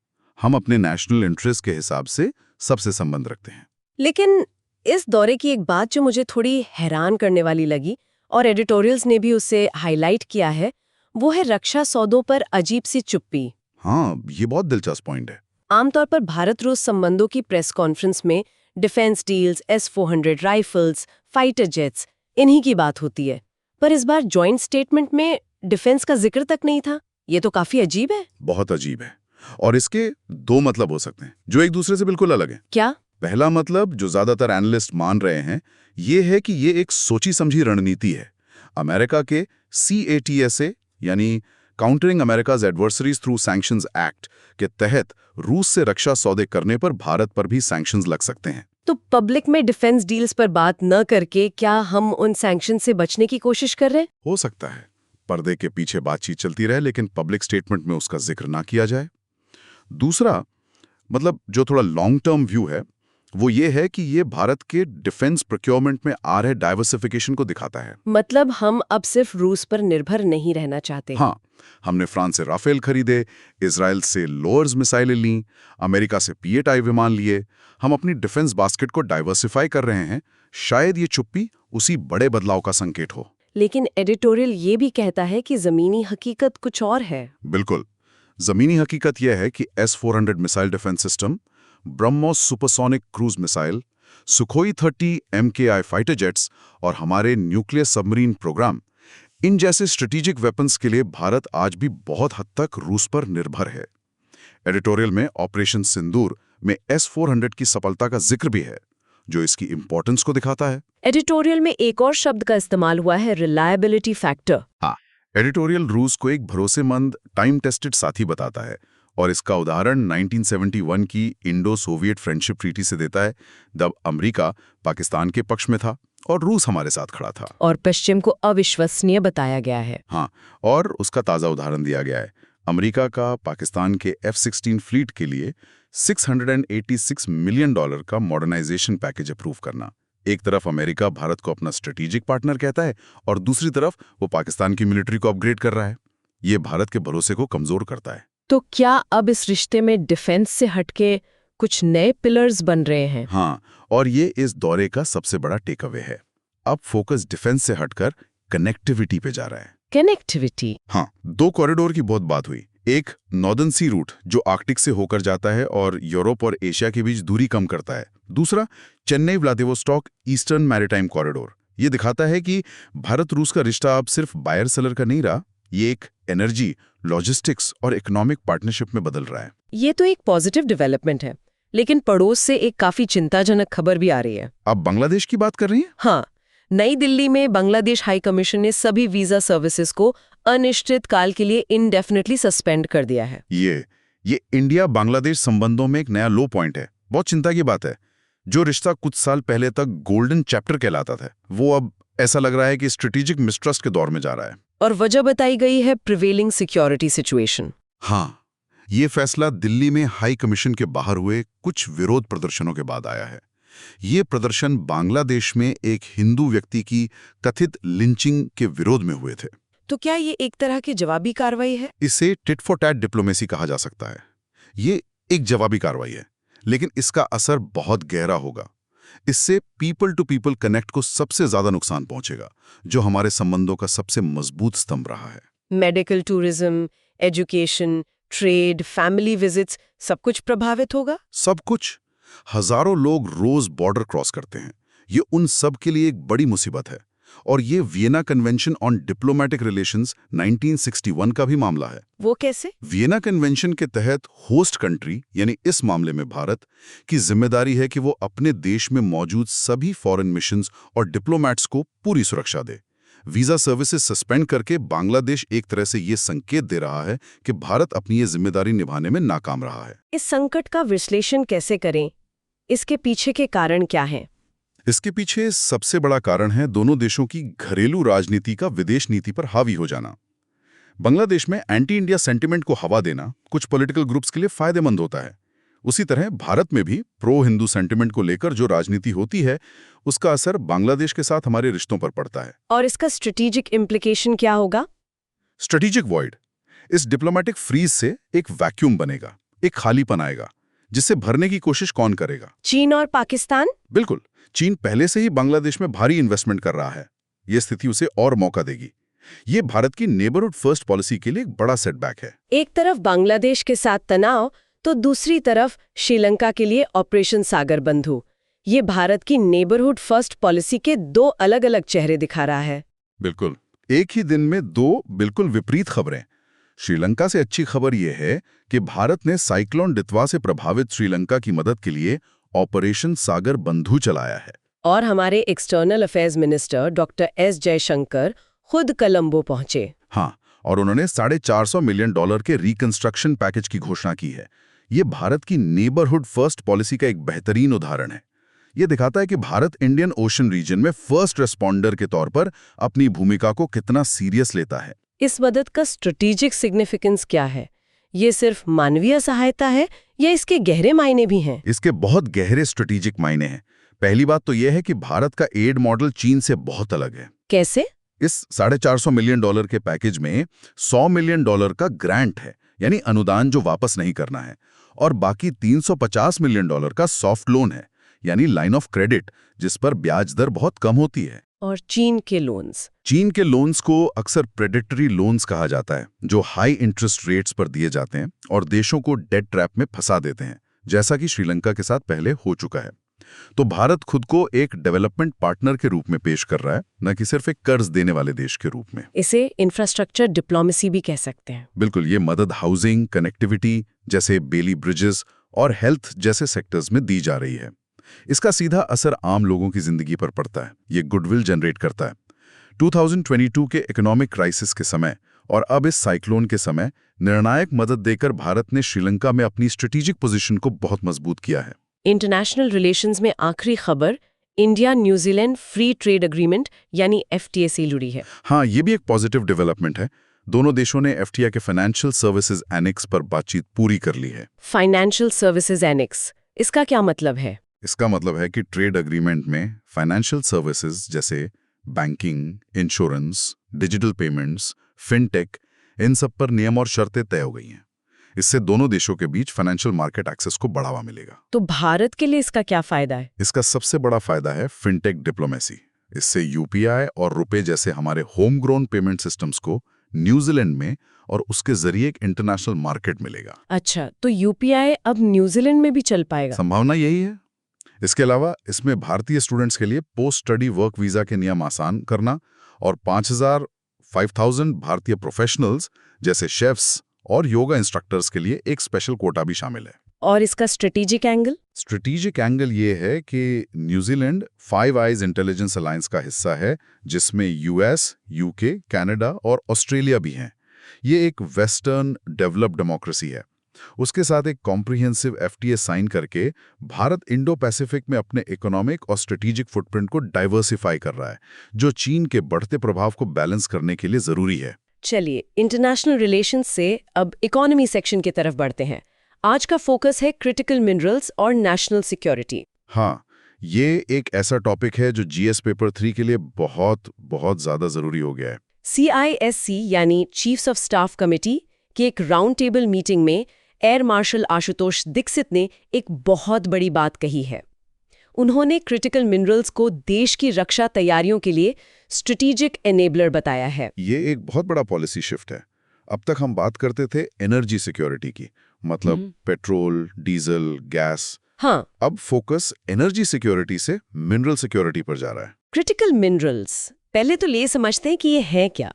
हम अपने नेशनल इंटरेस्ट के हिसाब से सबसे संबंध रखते हैं। लेकिन इस दौरे की एक बात जो मुझे थोड़ी हैरान करने वाली लगी, और एडिटोरियल्स ने भी उसे हाईलाइट किया है, वो है रक्षा सौदों पर अजीब सी चुप्पी। हाँ, ये बहुत दिलचस्प पॉइंट है। आमतौर पर भारत-रूस संबंधों की प्रेस कॉन्फ्रेंस में defence deals, S-400 rifles, fighter jets, इन्हीं की बात होती है। पर इस बार जॉइंट स्टेटमेंट में डिफेंस का जिक्र तक नहीं था। ये तो काफी अजीब है। बहुत अजीब है। और इसके दो मतलब हो सकते हैं, जो एक दूसरे से बिल्कुल अलग हैं। क्या? पहला मतलब, जो ज्यादातर एनालिस्ट मान रहे हैं, ये है कि ये एक सोची समझी रणनीति है। अमेरिका के CATSA यानी countering America's adversaries through sanctions act के तहत रूस से रक्षा सौदे करने पर भारत पर भी सैंक्शंस लग सकते हैं। तो पब्लिक में डिफेंस डील्स पर बात न करके क्या हम उन सैंक्शन से बचने की कोशिश कर रहे हैं? हो सकता है पर्दे के पीछे बातचीत चलती रहे, लेकिन पब्लिक स्टेटमेंट में उसका जिक्र ना किया जाए। दूसरा मतलब, जो थोड़ा लॉन्ग टर्म व्यू है, वो ये है कि ये भारत के डिफेंस प्रोक्योरमेंट में आ रहे डाइवर्सिफिकेशन को दिखाता है। मतलब हम अब सिर्फ रूस पर निर्भर नहीं रहना चाहते। हाँ, हमने फ्रांस से राफेल खरीदे, इजराइल से लोअर्स मिसाइलें लीं, अमेरिका से P-8I विमान लिए। हम अपनी डिफेंस बास्केट को डाइवर्सिफाई कर रहे हैं। शायद ये चुप्पी उसी बड़े बदलाव का संकेत हो। लेकिन एडिटोरियल ये भी कहता है कि जमीनी हकीकत कुछ और है। बिल्कुल। जमीनी हकीकत यह है कि S-400 missile defence system, BrahMos supersonic cruise missile, Sukhoi 30 MKI fighter jets और हमारे न्यूक्लियर सबमरीन प्रोग्राम, इन जैसे स्ट्रेटेजिक वेपन्स के लिए भारत आज भी बहुत हद तक रूस पर निर्भर है। एडिटोरियल में ऑपरेशन सिंदूर में S-400 की सफलता का जिक्र भी है, जो इसकी इंपॉर्टेंस को दिखाता है। एडिटोरियल में एक और शब्द का इस्तेमाल हुआ है, रिलायबिलिटी फैक्टर। हाँ, एडिटोरियल रूस को एक भरोसेमंद, टाइम टेस्टेड साथी बताता है, और इसका उदाहरण 1971 की इंडो सोवियत फ्रेंडशिप ट्रीटी से देता है, जब अमेरिका पाकिस्तान के पक्ष में था और रूस हमारे साथ खड़ा था। और पश्चिम को अविश्वसनीय बताया गया है। हाँ, और उसका ताज़ा उदाहरण दिया गया है। अमेरिका का पाकिस्तान के F-16 फ्लीट के लिए $686 मिलियन का मॉडर्नाइजेशन पैकेज अप्रूव करना। एक तरफ अमेरिका भारत को अपना स्ट्रेटेजिक पार्टनर कहता है, और दूसरी तरफ वो पाकिस्तान की मिलिट्री को अपग्रेड कर रहा है। ये भारत के भरोसे को कमजोर करता है। तो क्या अब इस रिश्ते में डिफेंस से हटके कुछ नए पिलर्स बन रहे हैं? हाँ, और ये इस दौरे का सबसे बड़ा टेक अवे है। अब फोकस डिफेंस से हटकर कनेक्टिविटी पे जा रहा है। कनेक्टिविटी? हाँ, दो कॉरिडोर की बहुत बात हुई। एक नॉर्दर्न सी रूट, जो आर्कटिक से होकर जाता है और यूरोप और एशिया के बीच दूरी कम करता है। दूसरा Chennai Vladivostok eastern maritime corridor. ये दिखाता है कि भारत रूस का रिश्ता अब सिर्फ बायर सेलर का नहीं रहा, ये एक एनर्जी, लॉजिस्टिक्स और इकोनॉमिक पार्टनरशिप में बदल रहा है। ये तो एक पॉजिटिव डेवलपमेंट है, लेकिन पड़ोस से एक काफी चिंताजनक खबर भी आ रही है। आप बांग्लादेश की बात कर रही हैं? हाँ, नई दिल्ली में बांग्लादेश हाई कमीशन ने सभी वीजा सर्विसेज को अनिश्चित काल के लिए इंडेफिनिटली सस्पेंड कर दिया है। ये इंडिया बांग्लादेश संबंधों में एक नया लो पॉइंट है। बहुत चिंता की बात है। जो रिश्ता कुछ साल पहले तक गोल्डन चैप्टर कहलाता था, वो अब ऐसा लग रहा है कि स्ट्रेटेजिक मिसट्रस्ट के दौर में जा रहा है। और वजह बताई गई है प्रिवेलिंग सिक्योरिटी सिचुएशन। हाँ, ये फैसला दिल्ली में हाई कमीशन के बाहर हुए कुछ विरोध प्रदर्शनों के बाद आया है। ये प्रदर्शन बांग्लादेश में एक हिंदू व्यक्ति की कथित लिंचिंग के विरोध में हुए थे। तो क्या ये एक तरह की जवाबी कार्रवाई है? इसे टिट फॉर टैट डिप्लोमेसी कहा जा सकता है। ये एक जवाबी कार्रवाई है, लेकिन इसका असर बहुत गहरा होगा। इससे पीपल टू पीपल कनेक्ट को सबसे ज्यादा नुकसान पहुंचेगा, जो हमारे संबंधों का सबसे मजबूत स्तंभ रहा है। Medical tourism, education, trade, family visits, सब कुछ प्रभावित होगा। सब कुछ। हजारों लोग रोज बॉर्डर क्रॉस करते हैं। ये उन सब के लिए एक बड़ी मुसीबत है। और ये Vienna convention on diplomatic relations 1961 का भी मामला है। वो कैसे? वियना कन्वेंशन के तहत होस्ट कंट्री यानी इस मामले में भारत की जिम्मेदारी है कि वो अपने देश में मौजूद सभी फॉरेन मिशंस और डिप्लोमैट्स को पूरी सुरक्षा दे। वीजा सर्विसेज सस्पेंड करके बांग्लादेश एक तरह से ये संकेत दे रहा है कि भारत अपनी ये जिम्मेदारी निभाने में नाकाम रहा है। इस संकट का विश्लेषण कैसे करें? इसके पीछे के कारण क्या हैं? इसके पीछे सबसे बड़ा कारण है दोनों देशों की घरेलू राजनीति का विदेश नीति पर हावी हो जाना। बांग्लादेश में एंटी इंडिया सेंटिमेंट को हवा देना कुछ पॉलिटिकल ग्रुप्स के लिए फायदेमंद होता है। उसी तरह भारत में भी प्रो हिंदू सेंटिमेंट को लेकर जो राजनीति होती है, उसका असर बांग्लादेश के साथ हमारे रिश्तों पर पड़ता है। और इसका स्ट्रेटेजिक इम्प्लीकेशन क्या होगा? Strategic void. इस डिप्लोमेटिक फ्रीज से एक वैक्यूम बनेगा, एक खालीपन आएगा, जिससे भरने की कोशिश कौन करेगा? चीन और पाकिस्तान? बिल्कुल। चीन पहले से ही बांग्लादेश में भारी इन्वेस्टमेंट कर रहा है। ये स्थिति उसे और मौका देगी। ये भारत की नेबरहुड फर्स्ट पॉलिसी के लिए एक बड़ा सेटबैक है। एक तरफ बांग्लादेश के साथ तनाव, तो दूसरी तरफ श्रीलंका के लिए ऑपरेशन सागर बंधु। ये भारत की नेबरहुड फर्स्ट पॉलिसी के दो अलग-अलग चेहरे दिखा रहा है। बिल्कुल। एक ही दिन में दो बिल्कुल विपरीत खबरें। श्रीलंका से अच्छी खबर यह है कि भारत ने साइक्लोन दितवा से प्रभावित श्रीलंका की मदद के लिए ऑपरेशन सागर बंधु चलाया है। और हमारे external affairs minister doctor S Jaishankar खुद कोलंबो पहुंचे। हाँ, और उन्होंने $450 मिलियन के रिकंस्ट्रक्शन पैकेज की घोषणा की है। ये भारत की नेबरहुड फर्स्ट पॉलिसी का एक बेहतरीन उदाहरण है। ये दिखाता है कि भारत इंडियन ओशन रीजन में फर्स्ट रेस्पॉन्डर के तौर पर अपनी भूमिका को कितना सीरियस लेता है। इस मदद का स्ट्रेटेजिक सिग्निफिकेंस क्या है? ये सिर्फ मानवीय सहायता है या इसके गहरे मायने भी हैं? इसके बहुत गहरे स्ट्रेटेजिक मायने हैं। पहली बात तो यह है कि भारत का एड मॉडल चीन से बहुत अलग है। कैसे? इस $450 मिलियन के पैकेज में $100 मिलियन का ग्रांट है, यानी अनुदान जो वापस नहीं करना है, और बाकी $350 मिलियन का सॉफ्ट लोन है, यानी लाइन ऑफ क्रेडिट, जिस पर ब्याज दर बहुत कम होती है। और चीन के लोन्स? चीन के लोन्स को अक्सर प्रेडेटरी लोन्स कहा जाता है, जो हाई इंटरेस्ट रेट्स पर दिए जाते हैं और देशों को डेट ट्रैप में फंसा देते हैं, जैसा कि श्रीलंका के साथ पहले हो चुका है। तो भारत खुद को एक डेवलपमेंट पार्टनर के रूप में पेश कर रहा है, न कि सिर्फ एक कर्ज देने वाले देश के रूप में। इसे इंफ्रास्ट्रक्चर डिप्लोमेसी भी कह सकते हैं। बिल्कुल। ये मदद हाउसिंग, कनेक्टिविटी जैसे बेली ब्रिजेस और हेल्थ जैसे सेक्टर्स में दी जा रही है। इसका सीधा असर आम लोगों की जिंदगी पर पड़ता है। ये गुडविल जनरेट करता है। 2022 के इकोनॉमिक क्राइसिस के समय और अब इस साइक्लोन के समय निर्णायक मदद देकर भारत ने श्रीलंका में अपनी स्ट्रेटेजिक पोजीशन को बहुत मजबूत किया है। इंटरनेशनल रिलेशंस में आखिरी खबर India New Zealand free trade agreement यानी FTA से जुड़ी है। हाँ, ये भी एक पॉजिटिव डेवलपमेंट है। दोनों देशों ने FTA के फाइनेंशियल सर्विसेज एनेक्स पर बातचीत पूरी कर ली है। फाइनेंशियल सर्विसेज एनेक्स, इसका क्या मतलब है? इसका मतलब है कि ट्रेड एग्रीमेंट में फाइनेंशियल सर्विसेज जैसे banking, insurance, digital payments, fintech, इन सब पर नियम और शर्तें तय हो गई हैं। इससे दोनों देशों के बीच फाइनेंशियल मार्केट एक्सेस को बढ़ावा मिलेगा। तो भारत के लिए इसका क्या फायदा है? इसका सबसे बड़ा फायदा है फिनटेक डिप्लोमेसी। इससे UPI और रुपए जैसे हमारे होम ग्रोन पेमेंट सिस्टम्स को न्यूजीलैंड में और उसके जरिए एक इंटरनेशनल मार्केट मिलेगा। अच्छा, तो UPI अब न्यूजीलैंड में भी चल पाएगा? संभावना यही है। इसके अलावा इसमें भारतीय स्टूडेंट्स के लिए पोस्ट स्टडी वर्क वीजा के नियम आसान करना और 5,000 भारतीय प्रोफेशनल्स जैसे शेफ्स और योगा इंस्ट्रक्टर्स के लिए एक स्पेशल कोटा भी शामिल है। और इसका स्ट्रेटेजिक एंगल? स्ट्रेटेजिक एंगल ये है कि New Zealand five eyes intelligence alliance का हिस्सा है, जिसमें US, UK, कनाडा और ऑस्ट्रेलिया भी हैं। ये एक वेस्टर्न डेवलप्ड डेमोक्रेसी है उसके साथ एक कॉम्प्रिहेंसिव एफटीए साइन करके भारत इंडो पैसिफिक में अपने इकोनॉमिक और स्ट्रेटेजिक फुटप्रिंट को डाइवर्सिफाई कर रहा है, जो चीन के बढ़ते प्रभाव को बैलेंस करने के लिए जरूरी है। चलिए, इंटरनेशनल रिलेशंस से अब इकोनॉमी सेक्शन की तरफ बढ़ते हैं। आज का फोकस है क्रिटिकल मिनरल्स और नेशनल सिक्योरिटी। हाँ, ये एक ऐसा टॉपिक है जो जीएस पेपर 3 के लिए बहुत बहुत ज्यादा जरूरी हो गया है। CISC यानी चीफ्स ऑफ स्टाफ कमेटी की एक राउंड टेबल मीटिंग में एयर मार्शल आशुतोष दीक्षित ने एक बहुत बड़ी बात कही है। उन्होंने क्रिटिकल मिनरल्स को देश की रक्षा तैयारियों के लिए स्ट्रेटेजिक एनेबलर बताया है। ये एक बहुत बड़ा पॉलिसी शिफ्ट है। अब तक हम बात करते थे एनर्जी सिक्योरिटी की, मतलब पेट्रोल, डीजल, गैस। हाँ, अब फोकस एनर्जी सिक्योरिटी से मिनरल सिक्योरिटी पर जा रहा है। क्रिटिकल मिनरल्स, पहले तो ये समझते हैं कि ये है क्या।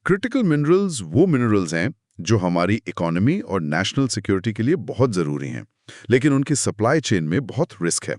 क्रिटिकल मिनरल्स वो मिनरल्स हैं जो हमारी इकोनॉमी और नेशनल सिक्योरिटी के लिए बहुत जरूरी हैं, लेकिन उनकी सप्लाई चेन में बहुत रिस्क है।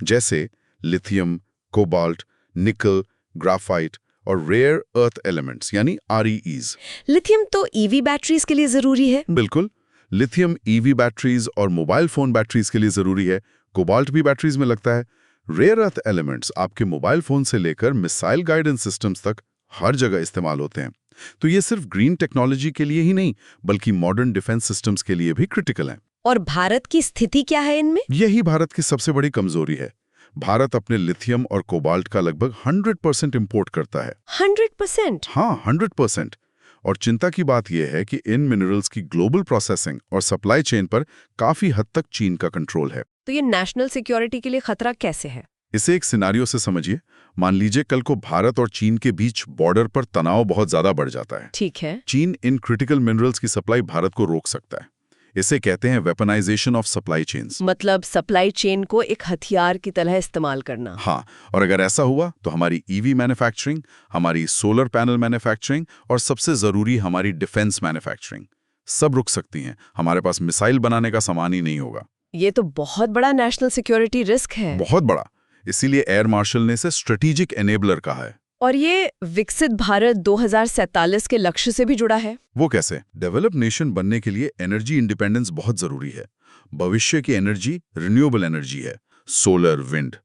जैसे लिथियम, कोबाल्ट, निकल, ग्राफाइट और रेयर अर्थ एलिमेंट्स यानी REEs। लिथियम तो ईवी बैटरीज के लिए जरूरी है। बिल्कुल, लिथियम ईवी बैटरीज और मोबाइल फोन बैटरीज के लिए जरूरी है। कोबाल्ट भी बैटरीज में लगता है। रेयर अर्थ एलिमेंट्स आपके मोबाइल फोन से लेकर मिसाइल गाइडेंस सिस्टम्स तक हर जगह इस्तेमाल होते हैं। तो ये सिर्फ ग्रीन टेक्नोलॉजी के लिए ही नहीं, बल्कि मॉडर्न डिफेंस सिस्टम्स के लिए भी क्रिटिकल है। और भारत की स्थिति क्या है इनमें? यही भारत की सबसे बड़ी कमजोरी है। भारत अपने लिथियम और कोबाल्ट का लगभग 100% इंपोर्ट करता है। 100%? हाँ, 100%। और चिंता की बात यह है कि इन मिनरल्स की ग्लोबल प्रोसेसिंग और सप्लाई चेन पर काफी हद तक चीन का कंट्रोल है। तो ये नेशनल सिक्योरिटी के लिए खतरा कैसे है? इसे एक सिनारियो से समझिए। मान लीजिए कल को भारत और चीन के बीच बॉर्डर पर तनाव बहुत ज्यादा बढ़ जाता है। ठीक है। चीन इन क्रिटिकल मिनरल्स की सप्लाई भारत को रोक सकता है। इसे कहते हैं वेपनाइजेशन ऑफ सप्लाई चेन्स। मतलब सप्लाई चेन को एक हथियार की तरह इस्तेमाल करना। हाँ, और अगर ऐसा हुआ तो हमारी ईवी मैन्युफैक्चरिंग, हमारी सोलर पैनल मैन्युफैक्चरिंग और सबसे जरूरी हमारी डिफेंस मैन्युफैक्चरिंग सब रुक सकती हैं। हमारे पास मिसाइल बनाने का सामान ही नहीं होगा। ये तो बहुत बड़ा नेशनल सिक्योरिटी रिस्क है। बहुत बड़ा। इसीलिए एयर मार्शल ने इसे स्ट्रेटेजिक एनेबलर कहा है। और ये विकसित भारत 2047 के लक्ष्य से भी जुड़ा है। वो कैसे? डेवलप नेशन बनने के लिए एनर्जी इंडिपेंडेंस बहुत जरूरी है। भविष्य की एनर्जी रिन्यूएबल एनर्जी है, सोलर, विंड।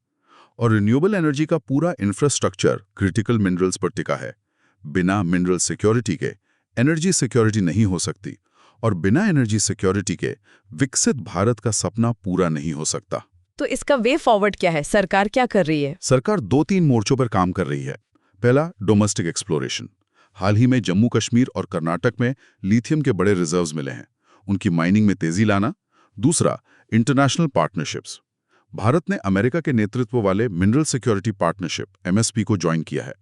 और रिन्यूएबल एनर्जी का पूरा इंफ्रास्ट्रक्चर क्रिटिकल मिनरल्स पर टिका है। बिना मिनरल सिक्योरिटी के एनर्जी सिक्योरिटी नहीं हो सकती, और बिना एनर्जी सिक्योरिटी के विकसित भारत का सपना पूरा नहीं हो सकता। तो इसका वे फॉरवर्ड क्या है? सरकार क्या कर रही है? सरकार 2-3 मोर्चों पर काम कर रही है। पहला, डोमेस्टिक एक्सप्लोरेशन। हाल ही में जम्मू कश्मीर और कर्नाटक में लिथियम के बड़े रिजर्व्स मिले हैं, उनकी माइनिंग में तेजी लाना। दूसरा, इंटरनेशनल पार्टनरशिप्स। भारत ने अमेरिका के नेतृत्व वाले मिनरल सिक्योरिटी पार्टनरशिप MSP को ज्वाइन किया है।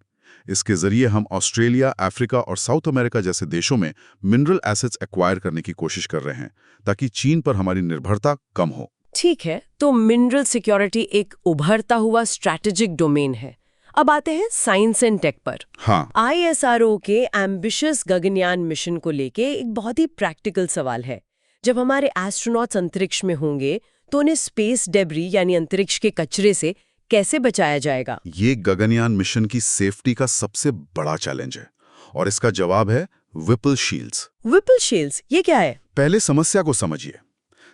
इसके जरिए हम ऑस्ट्रेलिया, अफ्रीका और साउथ अमेरिका जैसे देशों में मिनरल एसेट्स एक्वायर करने की कोशिश कर रहे हैं, ताकि चीन पर हमारी निर्भरता कम हो। ठीक है, तो मिनरल सिक्योरिटी एक उभरता हुआ स्ट्रैटेजिक डोमेन है। अब आते हैं साइंस एंड टेक पर। हाँ, ISRO के एम्बिशियस गगनयान मिशन को लेके एक बहुत ही प्रैक्टिकल सवाल है। जब हमारे एस्ट्रोनॉट्स अंतरिक्ष में होंगे तो उन्हें स्पेस डेब्री यानी अंतरिक्ष के कचरे से कैसे बचाया जाएगा? ये गगनयान मिशन की सेफ्टी का सबसे बड़ा चैलेंज है, और इसका जवाब है विपल शील्ड्स। विपल शील्ड्स, ये क्या है? पहले समस्या को समझिए।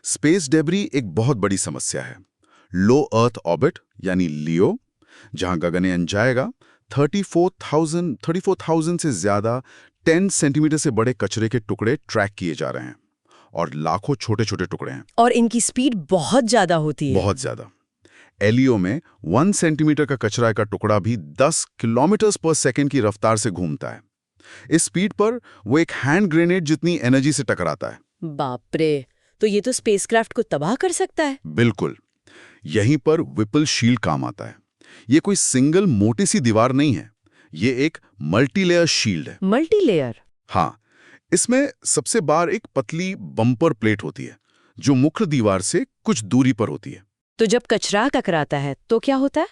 स्पेस डेब्री एक बहुत बड़ी समस्या है। लो अर्थ ऑर्बिट यानी लियो, जहां गगनयान जाएगा, 34,000 से ज्यादा 10 सेंटीमीटर से बड़े कचरे के टुकड़े ट्रैक किए जा रहे हैं, और लाखों छोटे छोटे टुकड़े हैं। और इनकी स्पीड बहुत ज्यादा होती है। बहुत ज्यादा। एलियो में 1 सेंटीमीटर का कचरा का टुकड़ा भी 10 किलोमीटर पर सेकेंड की रफ्तार से घूमता है। इस स्पीड पर वो एक हैंड ग्रेनेड जितनी एनर्जी से टकराता है। बाप रे, तो ये तो स्पेसक्राफ्ट को तबाह कर सकता है। बिल्कुल। यहीं पर विपल शील्ड काम आता है। ये कोई सिंगल मोटी सी दीवार नहीं है, ये एक मल्टीलेयर शील्ड है। मल्टीलेयर? हाँ, इसमें सबसे बाहर एक पतली बम्पर प्लेट होती है, जो मुख्य दीवार से कुछ दूरी पर होती है। तो जब कचरा टकराता है तो क्या होता है?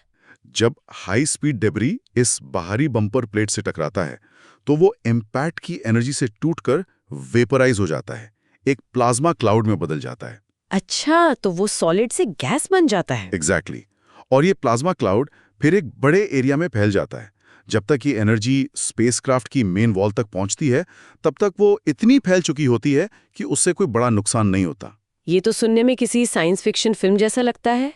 जब हाई स्पीड डेब्री इस बाहरी बम्पर प्लेट से टकराता है, तो वो इम्पैक्ट की एनर्जी से टूटकर वेपराइज हो जाता है, एक प्लाज्मा क्लाउड में बदल जाता है। अच्छा, तो वो सॉलिड से गैस बन जाता है। एग्जैक्टली। और ये प्लाज्मा क्लाउड फिर एक बड़े एरिया में फैल जाता है, जब तक ये एनर्जी स्पेसक्राफ्ट की मेन वॉल तक पहुंचती है तब तक वो इतनी फैल चुकी होती है कि उससे कोई बड़ा नुकसान नहीं होता। ये तो सुनने में किसी साइंस फिक्शन फिल्म जैसा लगता है।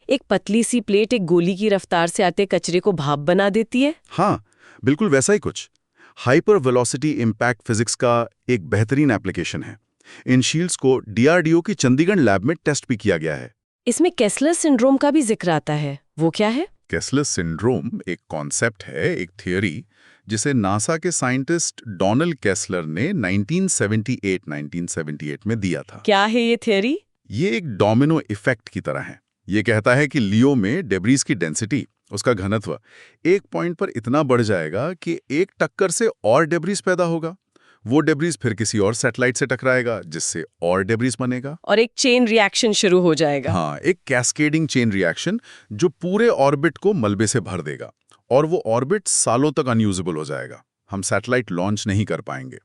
एक पतली सी प्लेट एक गोली की रफ्तार से आते कचरे को भाप बना देती है। हाँ, बिल्कुल वैसा ही कुछ। हाइपर वेलोसिटी इम्पैक्ट फिजिक्स का एक बेहतरीन एप्लीकेशन है। इन शील्ड्स को डीआरडीओ की चंडीगढ़ लैब में टेस्ट भी किया गया है। इसमें केस्लर सिंड्रोम का भी जिक्र आता है, वो क्या है? केस्लर सिंड्रोम एक कॉन्सेप्ट है, एक थियोरी जिसे नासा के साइंटिस्ट डोनाल्ड केस्लर ने 1978 में दिया था। क्या है ये थियोरी? ये एक डोमिनो इफेक्ट की तरह है। ये कहता है कि लियो में डेब्रीज की डेंसिटी, उसका घनत्व एक पॉइंट पर इतना बढ़ जाएगा कि एक टक्कर से और डेब्रीज पैदा होगा। वो डेब्रीज फिर किसी और सैटेलाइट से टकराएगा जिससे और डेब्रीज बनेगा और एक चेन रिएक्शन शुरू हो जाएगा। हाँ, एक कैस्केडिंग चेन रिएक्शन जो पूरे ऑर्बिट को मलबे से भर देगा और वो ऑर्बिट सालों तक अनयूजेबल हो जाएगा। हम सैटेलाइट लॉन्च नहीं कर पाएंगे।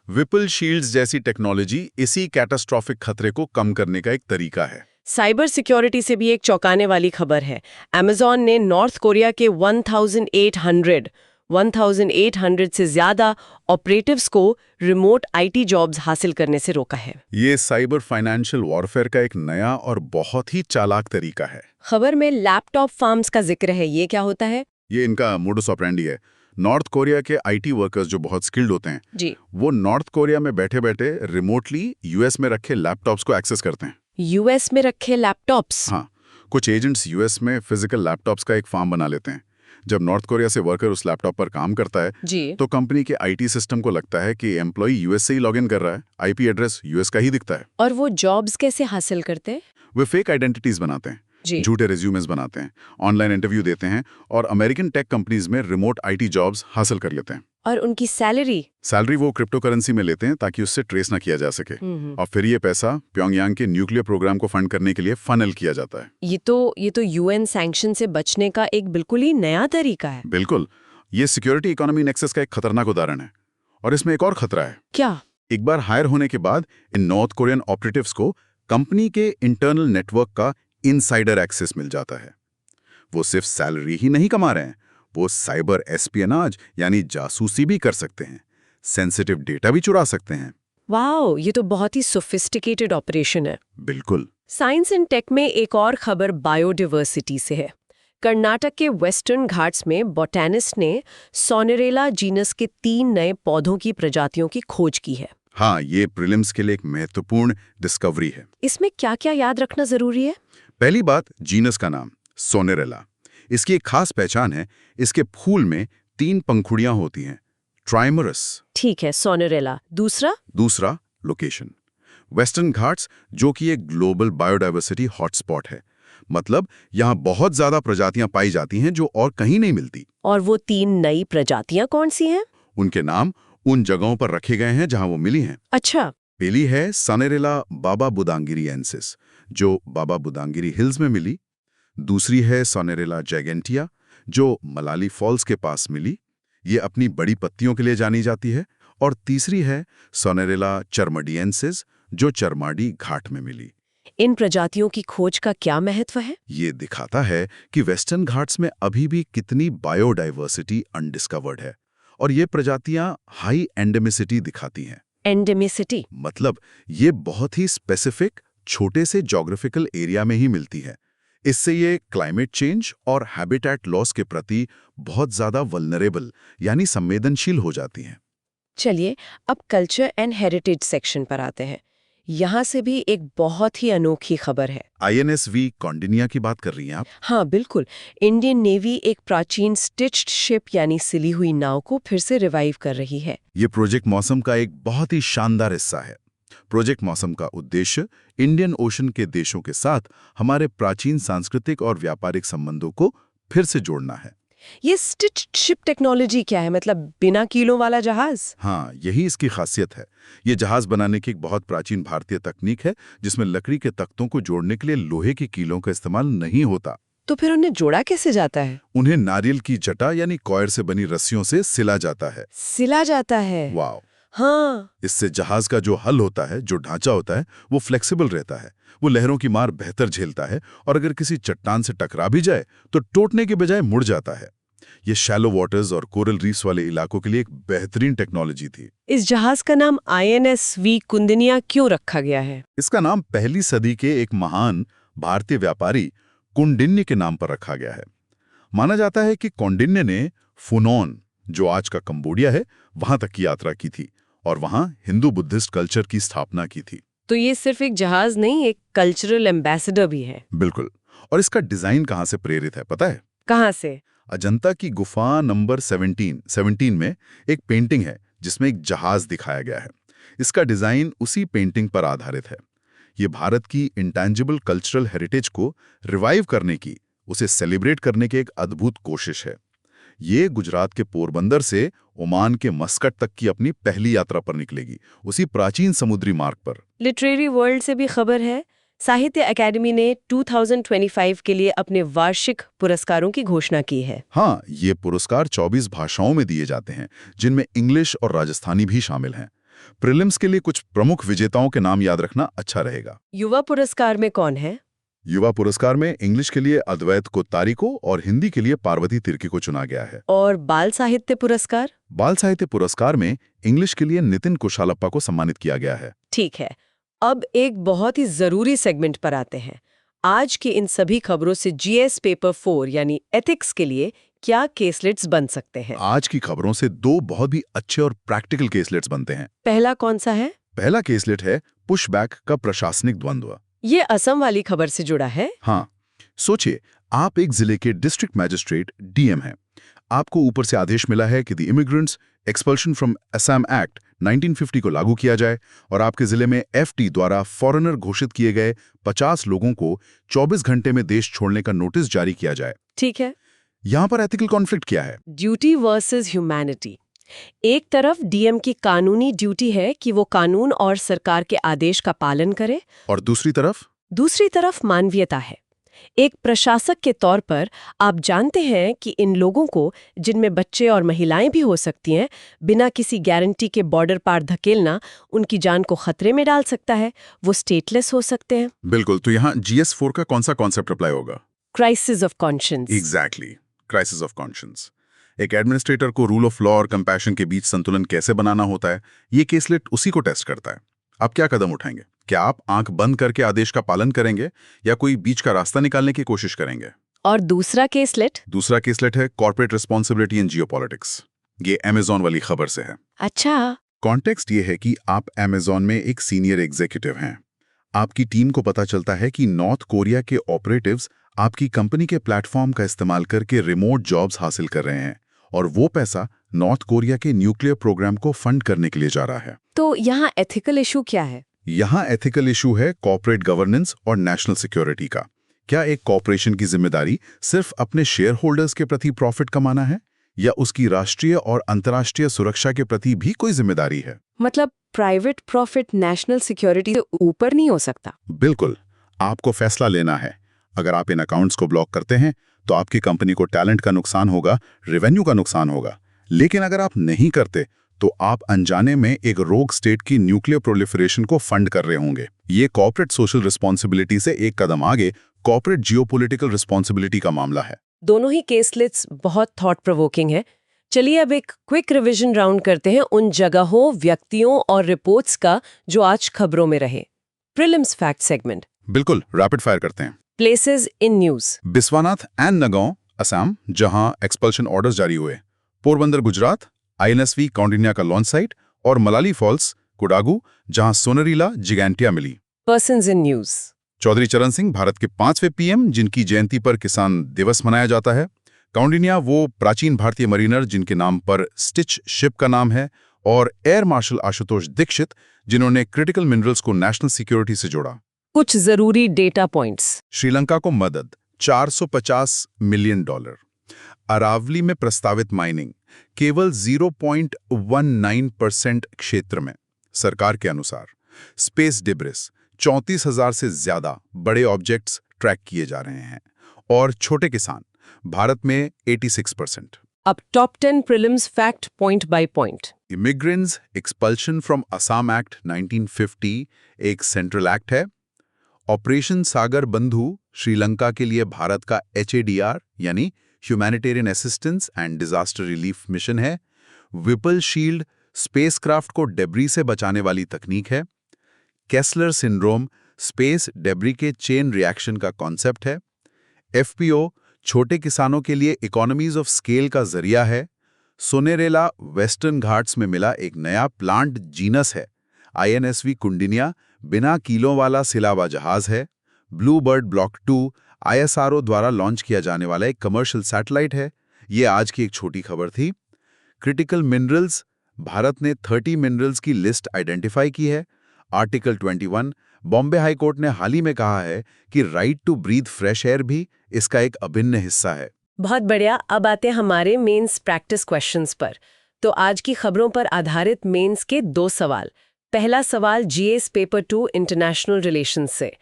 विपल शील्ड्स जैसी टेक्नोलॉजी इसी कैटास्ट्रॉफिक खतरे को कम करने का एक तरीका है। साइबर सिक्योरिटी से भी एक चौंकाने वाली खबर है। अमेज़न ने नॉर्थ कोरिया के 1800 से ज्यादा ऑपरेटिव्स को रिमोट आईटी जॉब्स हासिल करने से रोका है। ये साइबर फाइनेंशियल वॉरफेयर का एक नया और बहुत ही चालाक तरीका है। खबर में लैपटॉप फार्म्स का जिक्र है, ये क्या होता है? ये इनका मोडस ऑपरेंडी है। नॉर्थ कोरिया के आईटी वर्कर्स जो बहुत स्किल्ड होते हैं जी, वो नॉर्थ कोरिया में बैठे-बैठे रिमोटली यूएस में रखे लैपटॉप्स को एक्सेस करते हैं। यूएस में रखे लैपटॉप्स? हाँ, कुछ एजेंट्स यूएस में फिजिकल लैपटॉप्स का एक फार्म बना लेते हैं। जब नॉर्थ कोरिया से वर्कर उस लैपटॉप पर काम करता है जी, तो कंपनी के आईटी सिस्टम को लगता है कि एम्प्लॉय यूएस से ही लॉगिन कर रहा है, आईपी एड्रेस यूएस का ही दिखता है। और वो जॉब्स कैसे हासिल करते हैं? वे फेक आइडेंटिटीज बनाते हैं, जी, झूठे रिज्यूमेस बनाते हैं, ऑनलाइन इंटरव्यू देते हैं और अमेरिकन टेक कंपनीज में रिमोट आईटी जॉब्स हासिल कर लेते हैं। और उनकी सैलरी वो क्रिप्टो करेंसी में लेते हैं ताकि उससे ट्रेस ना किया जा सके। और फिर ये पैसा प्योंगयांग के न्यूक्लियर प्रोग्राम को फंड करने के लिए फनल किया जाता है। ये तो यूएन सैंक्शन से बचने का एक बिल्कुल ही नया तरीका है। बिल्कुल, ये सिक्योरिटी इकोनॉमी नेक्सस का एक खतरनाक उदाहरण है। और इसमें एक और खतरा है। क्या? एक बार हायर होने के बाद इन नॉर्थ कोरियन ऑपरेटिव्स को कंपनी के इंटरनल नेटवर्क का इनसाइडर एक्सेस मिल जाता है। वो सिर्फ सैलरी ही नहीं कमा रहे हैं, वो साइबर एस्पियनाज यानी जासूसी भी कर सकते हैं, सेंसिटिव डेटा भी चुरा सकते हैं। वाओ, ये तो बहुत ही सोफिस्टिकेटेड ऑपरेशन है। बिल्कुल। साइंस एंड टेक में एक और खबर बायोडाइवर्सिटी से है। कर्नाटक के वेस्टर्न घाट्स में बोटैनिस्ट ने सोनेरेला जीनस के 3 नए पौधों की प्रजातियों की खोज की है। हाँ, ये प्रीलिम्स के लिए एक महत्वपूर्ण डिस्कवरी है। इसमें क्या-क्या याद रखना जरूरी है? पहली बात, जीनस का नाम सोनेरेला। इसकी एक खास पहचान है, इसके फूल में 3 पंखुड़ियां होती हैं, ट्राइमरस। ठीक है, सोनेरेला। दूसरा लोकेशन, वेस्टर्न घाट्स, जो कि एक ग्लोबल बायोडाइवर्सिटी हॉटस्पॉट है। मतलब यहाँ बहुत ज्यादा प्रजातियां पाई जाती हैं जो और कहीं नहीं मिलती। और वो 3 नई प्रजातियां कौन सी हैं? उनके नाम उन जगहों पर रखे गए हैं जहां वो मिली हैं। अच्छा। पहली है सोनेरेला बाबा बुदांगिरिएंसिस, जो बाबा बुदांगिरी हिल्स में मिली। दूसरी है सोनेरेला जैगेंटिया, जो मलाली फॉल्स के पास मिली, ये अपनी बड़ी पत्तियों के लिए जानी जाती है। और तीसरी है सोनेरेला चरमडियंसिस, जो चरमाडी घाट में मिली। इन प्रजातियों की खोज का क्या महत्व है? ये दिखाता है कि वेस्टर्न घाट्स में अभी भी कितनी बायोडाइवर्सिटी अनडिस्कवर्ड है और ये प्रजातियां हाई एंडेमिसिटी दिखाती हैं। एंडेमिसिटी मतलब ये बहुत ही स्पेसिफिक छोटे से ज्योग्राफिकल एरिया में ही मिलती है। इससे ये क्लाइमेट चेंज और हैबिटेट लॉस के प्रति बहुत ज्यादा वल्नरेबल यानी संवेदनशील हो जाती हैं। चलिए अब कल्चर एंड हेरिटेज सेक्शन पर आते हैं। यहाँ से भी एक बहुत ही अनोखी खबर है। INSV कौंडिन्या की बात कर रही हैं आप? हाँ बिल्कुल। इंडियन नेवी एक प्राचीन स्टिच्ड शिप यानी सिली हुई नाव को फिर से रिवाइव कर रही है। ये प्रोजेक्ट मौसम का एक बहुत ही शानदार हिस्सा है। प्रोजेक्ट मौसम का उद्देश्य इंडियन ओशन के देशों के साथ हमारे प्राचीन सांस्कृतिक और व्यापारिक संबंधों को फिर से जोड़ना है। ये स्टिच्ड शिप टेक्नोलॉजी क्या है? मतलब बिना कीलों वाला जहाज? हाँ, यही इसकी खासियत है। ये जहाज बनाने की एक बहुत प्राचीन भारतीय तकनीक है जिसमें लकड़ी के तख्तों को जोड़ने के लिए लोहे की कीलों का इस्तेमाल नहीं होता। तो फिर उन्हें जोड़ा कैसे जाता है? उन्हें नारियल की जटा यानी कॉयर से बनी रस्सियों से सिला जाता है। सिला जाता है? वाह! हाँ। इससे जहाज का जो हल होता है, जो ढांचा होता है, वो फ्लेक्सिबल रहता है। वो लहरों की मार बेहतर झेलता है और अगर किसी चट्टान से टकरा भी जाए तो टूटने के बजाय मुड़ जाता है। ये शैलो वाटर्स और कोरल रीफ्स वाले इलाकों के लिए एक बेहतरीन टेक्नोलॉजी थी। इस जहाज का नाम INS-V कुंदनिया क्यों रखा गया है? इसका नाम पहली सदी के एक महान भारतीय व्यापारी कौंडिन्य के नाम पर रखा गया है। माना जाता है कि कौंडिन्य ने फुनोन, जो आज का कंबोडिया है, वहां तक की यात्रा की थी और वहां हिंदू बुद्धिस्ट कल्चर की स्थापना की थी। तो ये सिर्फ एक जहाज नहीं, एक कल्चरल एम्बेसडर भी है। बिल्कुल। और इसका डिजाइन कहाँ से प्रेरित है पता है? कहाँ से? अजंता की गुफा नंबर 17 में एक पेंटिंग है जिसमें एक जहाज दिखाया गया है। इसका डिजाइन उसी पेंटिंग पर आधारित है। ये भारत की इंटेंजिबल कल्चरल हेरिटेज को रिवाइव करने की, उसे सेलिब्रेट करने की एक अद्भुत कोशिश है। ये गुजरात के पोरबंदर से ओमान के मस्कट तक की अपनी पहली यात्रा पर निकलेगी, उसी प्राचीन समुद्री मार्ग पर। लिटरेरी वर्ल्ड से भी खबर है, साहित्य अकादमी ने 2025 के लिए अपने वार्षिक पुरस्कारों की घोषणा की है। हाँ, ये पुरस्कार 24 भाषाओं में दिए जाते हैं, जिनमें इंग्लिश और राजस्थानी भी शामिल हैं। प्रीलिम्स के लिए कुछ प्रमुख विजेताओं के नाम याद रखना अच्छा रहेगा। युवा पुरस्कार में कौन है? युवा पुरस्कार में इंग्लिश के लिए अद्वैत कोत्तारी को और हिंदी के लिए पार्वती तिर्की को चुना गया है। और बाल साहित्य पुरस्कार? बाल साहित्य पुरस्कार में इंग्लिश के लिए नितिन कुशालप्पा को सम्मानित किया गया है। ठीक है, अब एक बहुत ही जरूरी सेगमेंट पर आते हैं। आज की इन सभी खबरों से GS पेपर 4 यानी एथिक्स के लिए क्या केसलेट्स बन सकते हैं? आज की खबरों से दो बहुत ही अच्छे और प्रैक्टिकल केसलेट्स बनते हैं। पहला कौन सा है? पहला केसलेट है पुशबैक का प्रशासनिक द्वंद्व। ये असम वाली खबर से जुड़ा है। हाँ, सोचिए, आप एक जिले के डिस्ट्रिक्ट मैजिस्ट्रेट DM हैं। आपको ऊपर से आदेश मिला है कि the immigrants expulsion from Assam act 1950 को लागू किया जाए और आपके जिले में FT द्वारा फॉरेनर घोषित किए गए 50 लोगों को 24 घंटे में देश छोड़ने का नोटिस जारी किया जाए। ठीक है। यहाँ पर एथिकल कॉन्फ्लिक्ट क्या है? Duty versus humanity. एक तरफ DM की कानूनी ड्यूटी है कि वो कानून और सरकार के आदेश का पालन करे, और दूसरी तरफ मानवीयता है। एक प्रशासक के तौर पर आप जानते हैं कि इन लोगों को, जिनमें बच्चे और महिलाएं भी हो सकती हैं, बिना किसी गारंटी के बॉर्डर पार धकेलना उनकी जान को खतरे में डाल सकता है। वो स्टेटलेस हो सकते हैं। बिल्कुल। तो यहाँ GS4 का कौन सा कॉन्सेप्ट अप्लाई होगा? Crisis of conscience. Exactly, crisis of conscience. एक एडमिनिस्ट्रेटर को रूल ऑफ लॉ और कंपैशन के बीच संतुलन कैसे बनाना होता है, ये केसलेट उसी को टेस्ट करता है। आप क्या कदम उठाएंगे? क्या आप आंख बंद करके आदेश का पालन करेंगे या कोई बीच का रास्ता निकालने की कोशिश करेंगे? और दूसरा केसलेट है कॉर्पोरेट रिस्पॉन्सिबिलिटी इन जियोपॉलिटिक्स। ये अमेजॉन वाली खबर से है। अच्छा। कॉन्टेक्स्ट ये है कि आप अमेजॉन में एक सीनियर एग्जीक्यूटिव हैं। आपकी टीम को पता चलता है कि नॉर्थ कोरिया के ऑपरेटिव्स आपकी कंपनी के प्लेटफॉर्म का इस्तेमाल करके रिमोट जॉब्स हासिल कर रहे हैं और वो पैसा नॉर्थ कोरिया के न्यूक्लियर प्रोग्राम को फंड करने के लिए जा रहा है। तो यहाँ एथिकल इशू क्या है? यहाँ एथिकल इशू है कॉर्पोरेट गवर्नेंस और नेशनल सिक्योरिटी का। क्या एक कॉर्पोरेशन की जिम्मेदारी सिर्फ अपने शेयर होल्डर्स के प्रति प्रॉफिट कमाना है या उसकी राष्ट्रीय और अंतर्राष्ट्रीय सुरक्षा के प्रति भी कोई जिम्मेदारी है? मतलब प्राइवेट प्रॉफिट नेशनल सिक्योरिटी से ऊपर नहीं हो सकता। बिल्कुल। आपको फैसला लेना है। अगर आप इन अकाउंट्स को ब्लॉक करते हैं तो आपकी कंपनी को टैलेंट का नुकसान होगा, रेवेन्यू का नुकसान होगा। लेकिन अगर आप नहीं करते तो आप अनजाने में एक रोग स्टेट की न्यूक्लियर प्रोलिफरेशन को फंड कर रहे होंगे। ये कॉर्पोरेट सोशल रिस्पॉन्सिबिलिटी से एक कदम आगे कॉर्पोरेट जियोपॉलिटिकल रिस्पॉन्सिबिलिटी का मामला है। दोनों ही केसलेट्स बहुत थॉट प्रोवोकिंग है। चलिए अब एक क्विक रिवीजन राउंड करते हैं उन जगहों, व्यक्तियों और रिपोर्ट्स का जो आज खबरों में रहे। Prelims fact segment. बिल्कुल, रैपिड फायर करते हैं। Places in news. Biswanath and Nagaon Assam, जहां एक्सपल्शन ऑर्डर्स जारी हुए। पोरबंदर गुजरात, INSV कौंडिन्या का लॉन्च साइट। और मलाली फॉल्स कोडागू, जहां सोनरीला जिगैंटिया मिली। Persons in news. Chaudhary Charan Singh, Bharat के 5वें PM, जिनकी जयंती पर किसान दिवस मनाया जाता है। कौंडिन्या, वो प्राचीन भारतीय मरीनर जिनके नाम पर स्टिच शिप का नाम है। और एयर मार्शल आशुतोष दीक्षित, जिन्होंने क्रिटिकल मिनरल्स को नेशनल सिक्योरिटी से जोड़ा। कुछ जरूरी डेटा पॉइंट्स। श्रीलंका को मदद $450 मिलियन। अरावली में प्रस्तावित माइनिंग केवल 0.19% क्षेत्र में। सरकार के अनुसार स्पेस डिब्रिस 34,000 से ज्यादा बड़े ऑब्जेक्ट्स ट्रैक किए जा रहे हैं। और छोटे किसान भारत में 86%। अब top 10 prelims fact point by point. Immigrants expulsion from Assam act 1950 एक सेंट्रल एक्ट है। ऑपरेशन सागर बंधु श्रीलंका के लिए भारत का HADR यानी humanitarian assistance and disaster relief mission है। विपल शील्ड स्पेसक्राफ्ट को डेब्री से बचाने वाली तकनीक है। केस्लर सिंड्रोम स्पेस डेब्री के चेन रिएक्शन का कॉन्सेप्ट है। एफपीओ छोटे किसानों के लिए इकोनॉमीज ऑफ स्केल का जरिया है। सोनेरेला वेस्टर्न घाट्स में मिला एक नया प्लांट जीनस है। आईएनएसवी कुंडिनिया बिना कीलों वाला सिलावा जहाज है। ब्लू बर्ड ब्लॉक 2 आईएसआरओ द्वारा लॉन्च किया जाने वाला एक कमर्शियल सैटेलाइट है। ये आज की एक छोटी खबर थी। क्रिटिकल मिनरल्स भारत ने 30 मिनरल्स की लिस्ट आइडेंटिफाई की है। आर्टिकल 21 बॉम्बे हाई कोर्ट ने हाल ही में कहा है कि right to breathe fresh air भी इसका एक अभिन्न हिस्सा है। बहुत बढ़िया। अब आते हैं हमारे मेंस प्रैक्टिस क्वेश्चंस पर। तो आज की खबरों पर आधारित मेंस के 2 सवाल। पहला सवाल जीएस पेपर 2 इंटरनेशनल रिलेशंस से।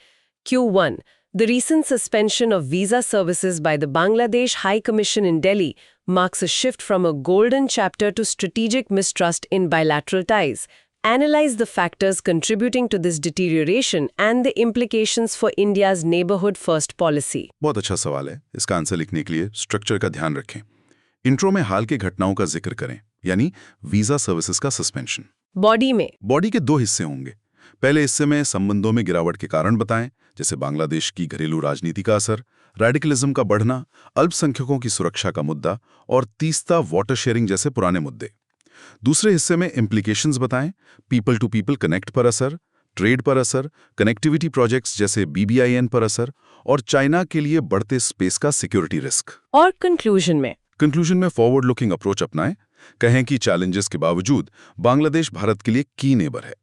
Q1 The recent suspension of visa services by the Bangladesh High Commission in Delhi marks a shift from a golden chapter to strategic mistrust in bilateral ties. Analyze the factors contributing to this deterioration and the implications for India's neighborhood first policy. बहुत अच्छा सवाल है। इसका आंसर लिखने के लिए स्ट्रक्चर का ध्यान रखें। इंट्रो में हाल की घटनाओं का जिक्र करें, यानी वीजा सर्विसेज का सस्पेंशन। बॉडी के 2 हिस्से होंगे। पहले हिस्से में संबंधों में गिरावट के कारण बताएं, जैसे बांग्लादेश की घरेलू राजनीति का असर, रेडिकलिज्म का बढ़ना, अल्पसंख्यकों की सुरक्षा का मुद्दा और तीस्ता वाटर शेयरिंग जैसे पुराने मुद्दे। दूसरे हिस्से में इम्प्लीकेशंस बताएं, पीपल टू पीपल कनेक्ट पर असर, ट्रेड पर असर, कनेक्टिविटी प्रोजेक्ट्स जैसे BBIN पर असर और चाइना के लिए बढ़ते स्पेस का सिक्योरिटी रिस्क। और कंक्लूजन में फॉरवर्ड लुकिंग अप्रोच अपनाएं। कहें कि चैलेंजेस के बावजूद बांग्लादेश भारत के लिए की नेबर है।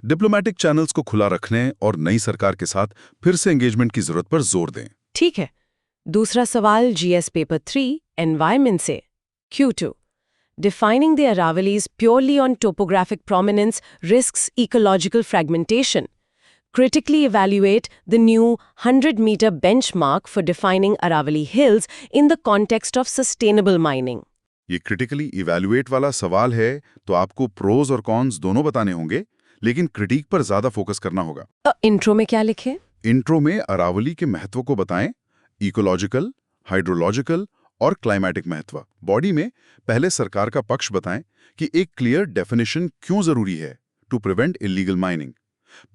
डिप्लोमेटिक चैनल्स को खुला रखने और नई सरकार के साथ फिर से एंगेजमेंट की जरूरत पर जोर दें। ठीक है। दूसरा सवाल जीएस पेपर 3 एनवायरमेंट से। Q2 Defining the Aravallis purely on topographic prominence risks ecological fragmentation. Critically evaluate the new 100-meter benchmark for defining Aravalli Hills in the context of sustainable mining. ये क्रिटिकली इवैल्यूएट वाला सवाल है, तो आपको प्रोज और कॉन्स दोनों बताने होंगे, लेकिन क्रिटिक पर ज्यादा फोकस करना होगा। इंट्रो में क्या लिखे? इंट्रो में अरावली के महत्व को बताएं, इकोलॉजिकल, हाइड्रोलॉजिकल और क्लाइमेटिक महत्व। बॉडी में पहले सरकार का पक्ष बताएं कि एक क्लियर डेफिनेशन क्यों जरूरी है टू प्रिवेंट इलीगल माइनिंग।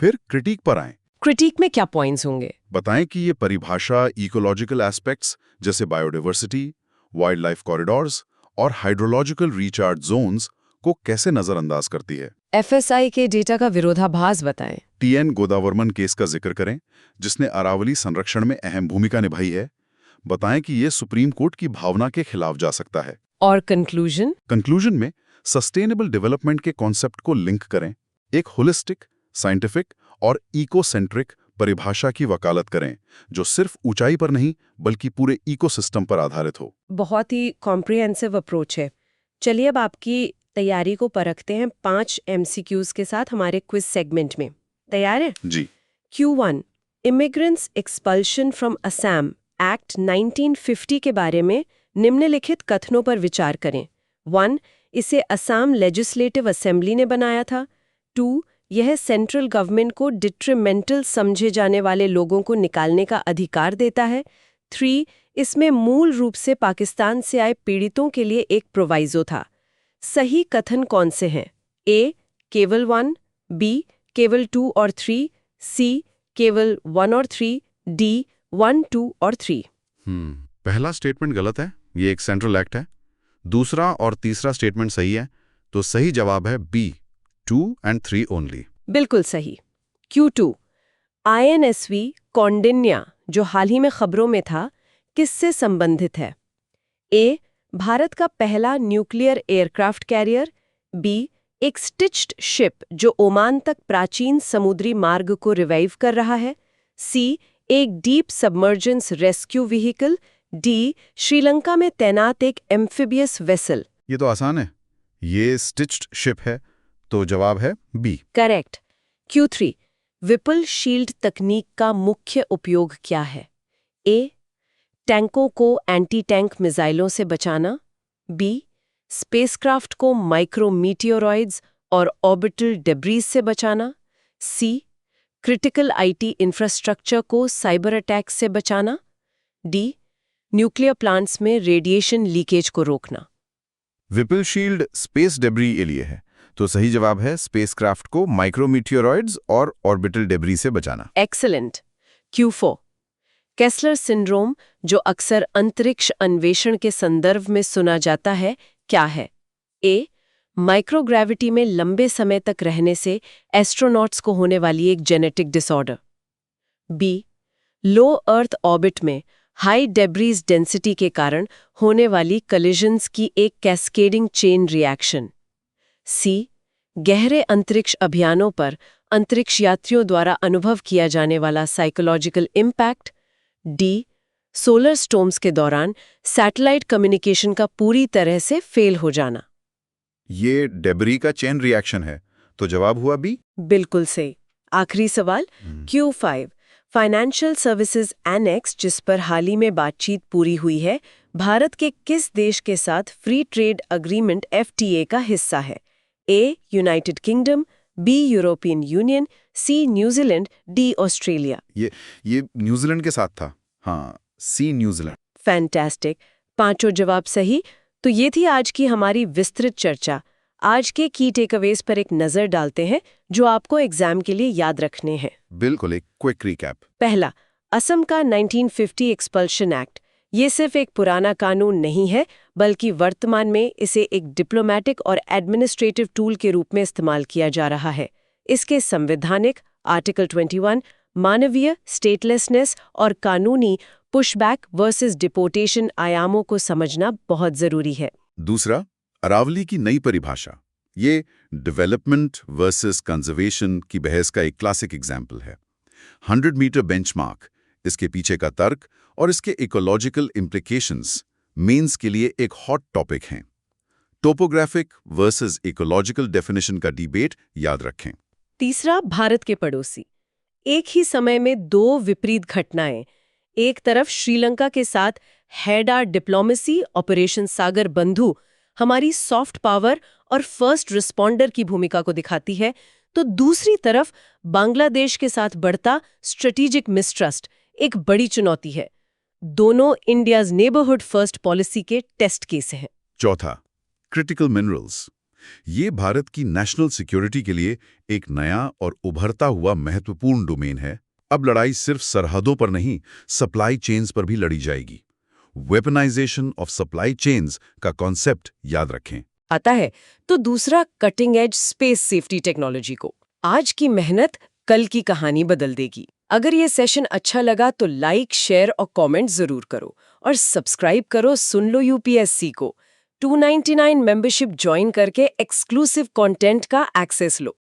फिर क्रिटिक पर आएं। क्रिटिक में क्या पॉइंट्स होंगे? बताएं कि ये परिभाषा इकोलॉजिकल एस्पेक्ट्स जैसे बायोडाइवर्सिटी, वाइल्ड लाइफ कॉरिडोर्स और हाइड्रोलॉजिकल रिचार्ज जोन्स को कैसे नजरअंदाज करती है। FSI के डेटा का विरोधाभास बताएं। TN गोदावर्मन केस का जिक्र करें, जिसने अरावली संरक्षण में अहम भूमिका निभाई है। बताएं कि ये सुप्रीम कोर्ट की भावना के खिलाफ जा सकता है। और कंक्लूजन में सस्टेनेबल डेवलपमेंट के कॉन्सेप्ट को लिंक करें। एक होलिस्टिक, साइंटिफिक और इकोसेंट्रिक परिभाषा की वकालत करें, जो सिर्फ ऊंचाई पर नहीं बल्कि पूरे इकोसिस्टम पर आधारित हो। बहुत ही कॉम्प्रिहेंसिव अप्रोच है। चलिए अब आपकी तैयारी को परखते हैं 5 MCQs के साथ हमारे क्विज सेगमेंट में। तैयार है? जी। Q1 immigrants expulsion from Assam act 1950 के बारे में निम्नलिखित कथनों पर विचार करें। 1. इसे असम लेजिस्लेटिव असेंबली ने बनाया था। 2. यह सेंट्रल गवर्नमेंट को डिट्रीमेंटल समझे जाने वाले लोगों को निकालने का अधिकार देता है। 3. इसमें मूल रूप से पाकिस्तान से आए पीड़ितों के लिए एक प्रोवाइजो था। सही कथन कौन से हैं? A. केवल 1, B. केवल 2 और 3, C. केवल 1 और 3, D. 1, 2 और 3। पहला स्टेटमेंट गलत है, ये एक सेंट्रल एक्ट है। दूसरा और तीसरा स्टेटमेंट सही है, तो सही जवाब है B. 2 and 3 only. बिल्कुल सही। Q2 INSV कौंडिन्या, जो हाल ही में खबरों में था, किससे संबंधित है? A. भारत का पहला न्यूक्लियर एयरक्राफ्ट कैरियर। B. एक स्टिच्ड शिप जो ओमान तक प्राचीन समुद्री मार्ग को रिवाइव कर रहा है। C. एक deep submergence rescue vehicle. D. Sri Lanka में तैनात एक एम्फिबियस वेसल। ये तो आसान है, ये स्टिच्ड शिप है, तो जवाब है B। Correct. Q3 Vipul shield तकनीक का मुख्य उपयोग क्या है? A. टैंकों को एंटी टैंक मिसाइलों से बचाना। B. स्पेसक्राफ्ट को माइक्रोमीटियोरॉइड्स और ऑर्बिटल डेब्रीज से बचाना। C. क्रिटिकल IT इंफ्रास्ट्रक्चर को साइबर अटैक से बचाना। D. न्यूक्लियर प्लांट्स में रेडिएशन लीकेज को रोकना। विपिल शील्ड स्पेस डेब्री के लिए है, तो सही जवाब है स्पेसक्राफ्ट को माइक्रोमीटियोरॉइड्स और ऑर्बिटल डेब्री से बचाना। एक्सीलेंट। Q4 केस्लर सिंड्रोम, जो अक्सर अंतरिक्ष अन्वेषण के संदर्भ में सुना जाता है, क्या है? ए. माइक्रोग्रेविटी में लंबे समय तक रहने से एस्ट्रोनॉट्स को होने वाली एक जेनेटिक डिसऑर्डर। बी. लो अर्थ ऑर्बिट में हाई डेब्रीज डेंसिटी के कारण होने वाली कलिजन्स की एक कैस्केडिंग चेन रिएक्शन। सी. गहरे अंतरिक्ष अभियानों पर अंतरिक्ष यात्रियों द्वारा अनुभव किया जाने वाला psychological impact. D. Solar storms के दौरान सैटेलाइट कम्युनिकेशन का पूरी तरह से फेल हो जाना। ये डेब्री का चेन रिएक्शन है, तो जवाब हुआ बी। बिल्कुल सही। आखिरी सवाल Q5 फाइनेंशियल सर्विसेज एनेक्स, जिस पर हाल ही में बातचीत पूरी हुई है, भारत के किस देश के साथ फ्री ट्रेड अग्रीमेंट FTA का हिस्सा है? A. United Kingdom, B. European Union, C. New Zealand, D. Australia. ये न्यूजीलैंड के साथ था। हाँ, सी न्यूजीलैंड। फैंटास्टिक, पांचों जवाब सही। तो ये थी आज की हमारी विस्तृत चर्चा। आज के की टेकअवेज पर एक नजर डालते हैं जो आपको एग्जाम के लिए याद रखने हैं। बिल्कुल, एक क्विक रिकैप। पहला, असम का 1950 एक्सपल्शन एक्ट। ये सिर्फ एक पुराना कानून नहीं है, बल्कि वर्तमान में इसे एक डिप्लोमेटिक और एडमिनिस्ट्रेटिव टूल के रूप में इस्तेमाल किया जा रहा है। इसके संवैधानिक आर्टिकल 21, मानवीय स्टेटलेसनेस और कानूनी पुशबैक वर्सेस डिपोर्टेशन आयामों को समझना बहुत जरूरी है। दूसरा, अरावली की नई परिभाषा। ये डेवलपमेंट वर्सेस कंजर्वेशन की बहस का एक क्लासिक एग्जाम्पल है। 100 मीटर बेंचमार्क, इसके पीछे का तर्क और इसके इकोलॉजिकल इम्प्लीकेशंस मेंस के लिए एक हॉट टॉपिक हैं। टोपोग्राफिक वर्सेस इकोलॉजिकल डेफिनेशन का डिबेट याद रखें। तीसरा, भारत के पड़ोसी। एक ही समय में दो विपरीत घटनाएं। एक तरफ श्रीलंका के साथ हैडा डिप्लोमेसी ऑपरेशन सागर बंधु हमारी सॉफ्ट पावर और फर्स्ट रिस्पॉन्डर की भूमिका को दिखाती है, तो दूसरी तरफ बांग्लादेश के साथ बढ़ता स्ट्रेटेजिक मिसट्रस्ट एक बड़ी चुनौती है। दोनों इंडियाज नेबरहुड फर्स्ट पॉलिसी के टेस्ट केस हैं। चौथा, क्रिटिकल मिनरल्स। ये भारत की नेशनल सिक्योरिटी के लिए एक नया और उभरता हुआ महत्वपूर्ण डोमेन है। अब लड़ाई सिर्फ सरहदों पर नहीं, सप्लाई चेन्स पर भी लड़ी जाएगी। वेपनाइजेशन ऑफ सप्लाई चेन्स का कॉन्सेप्ट याद रखें। आता है तो दूसरा, cutting edge space safety technology को। आज की मेहनत कल की कहानी बदल देगी। अगर ये सेशन अच्छा लगा तो लाइक, शेयर और कमेंट जरूर करो और सब्सक्राइब करो सुन लो UPSC को। 299 मेंबरशिप ज्वाइन करके एक्सक्लूसिव कंटेंट का एक्सेस लो।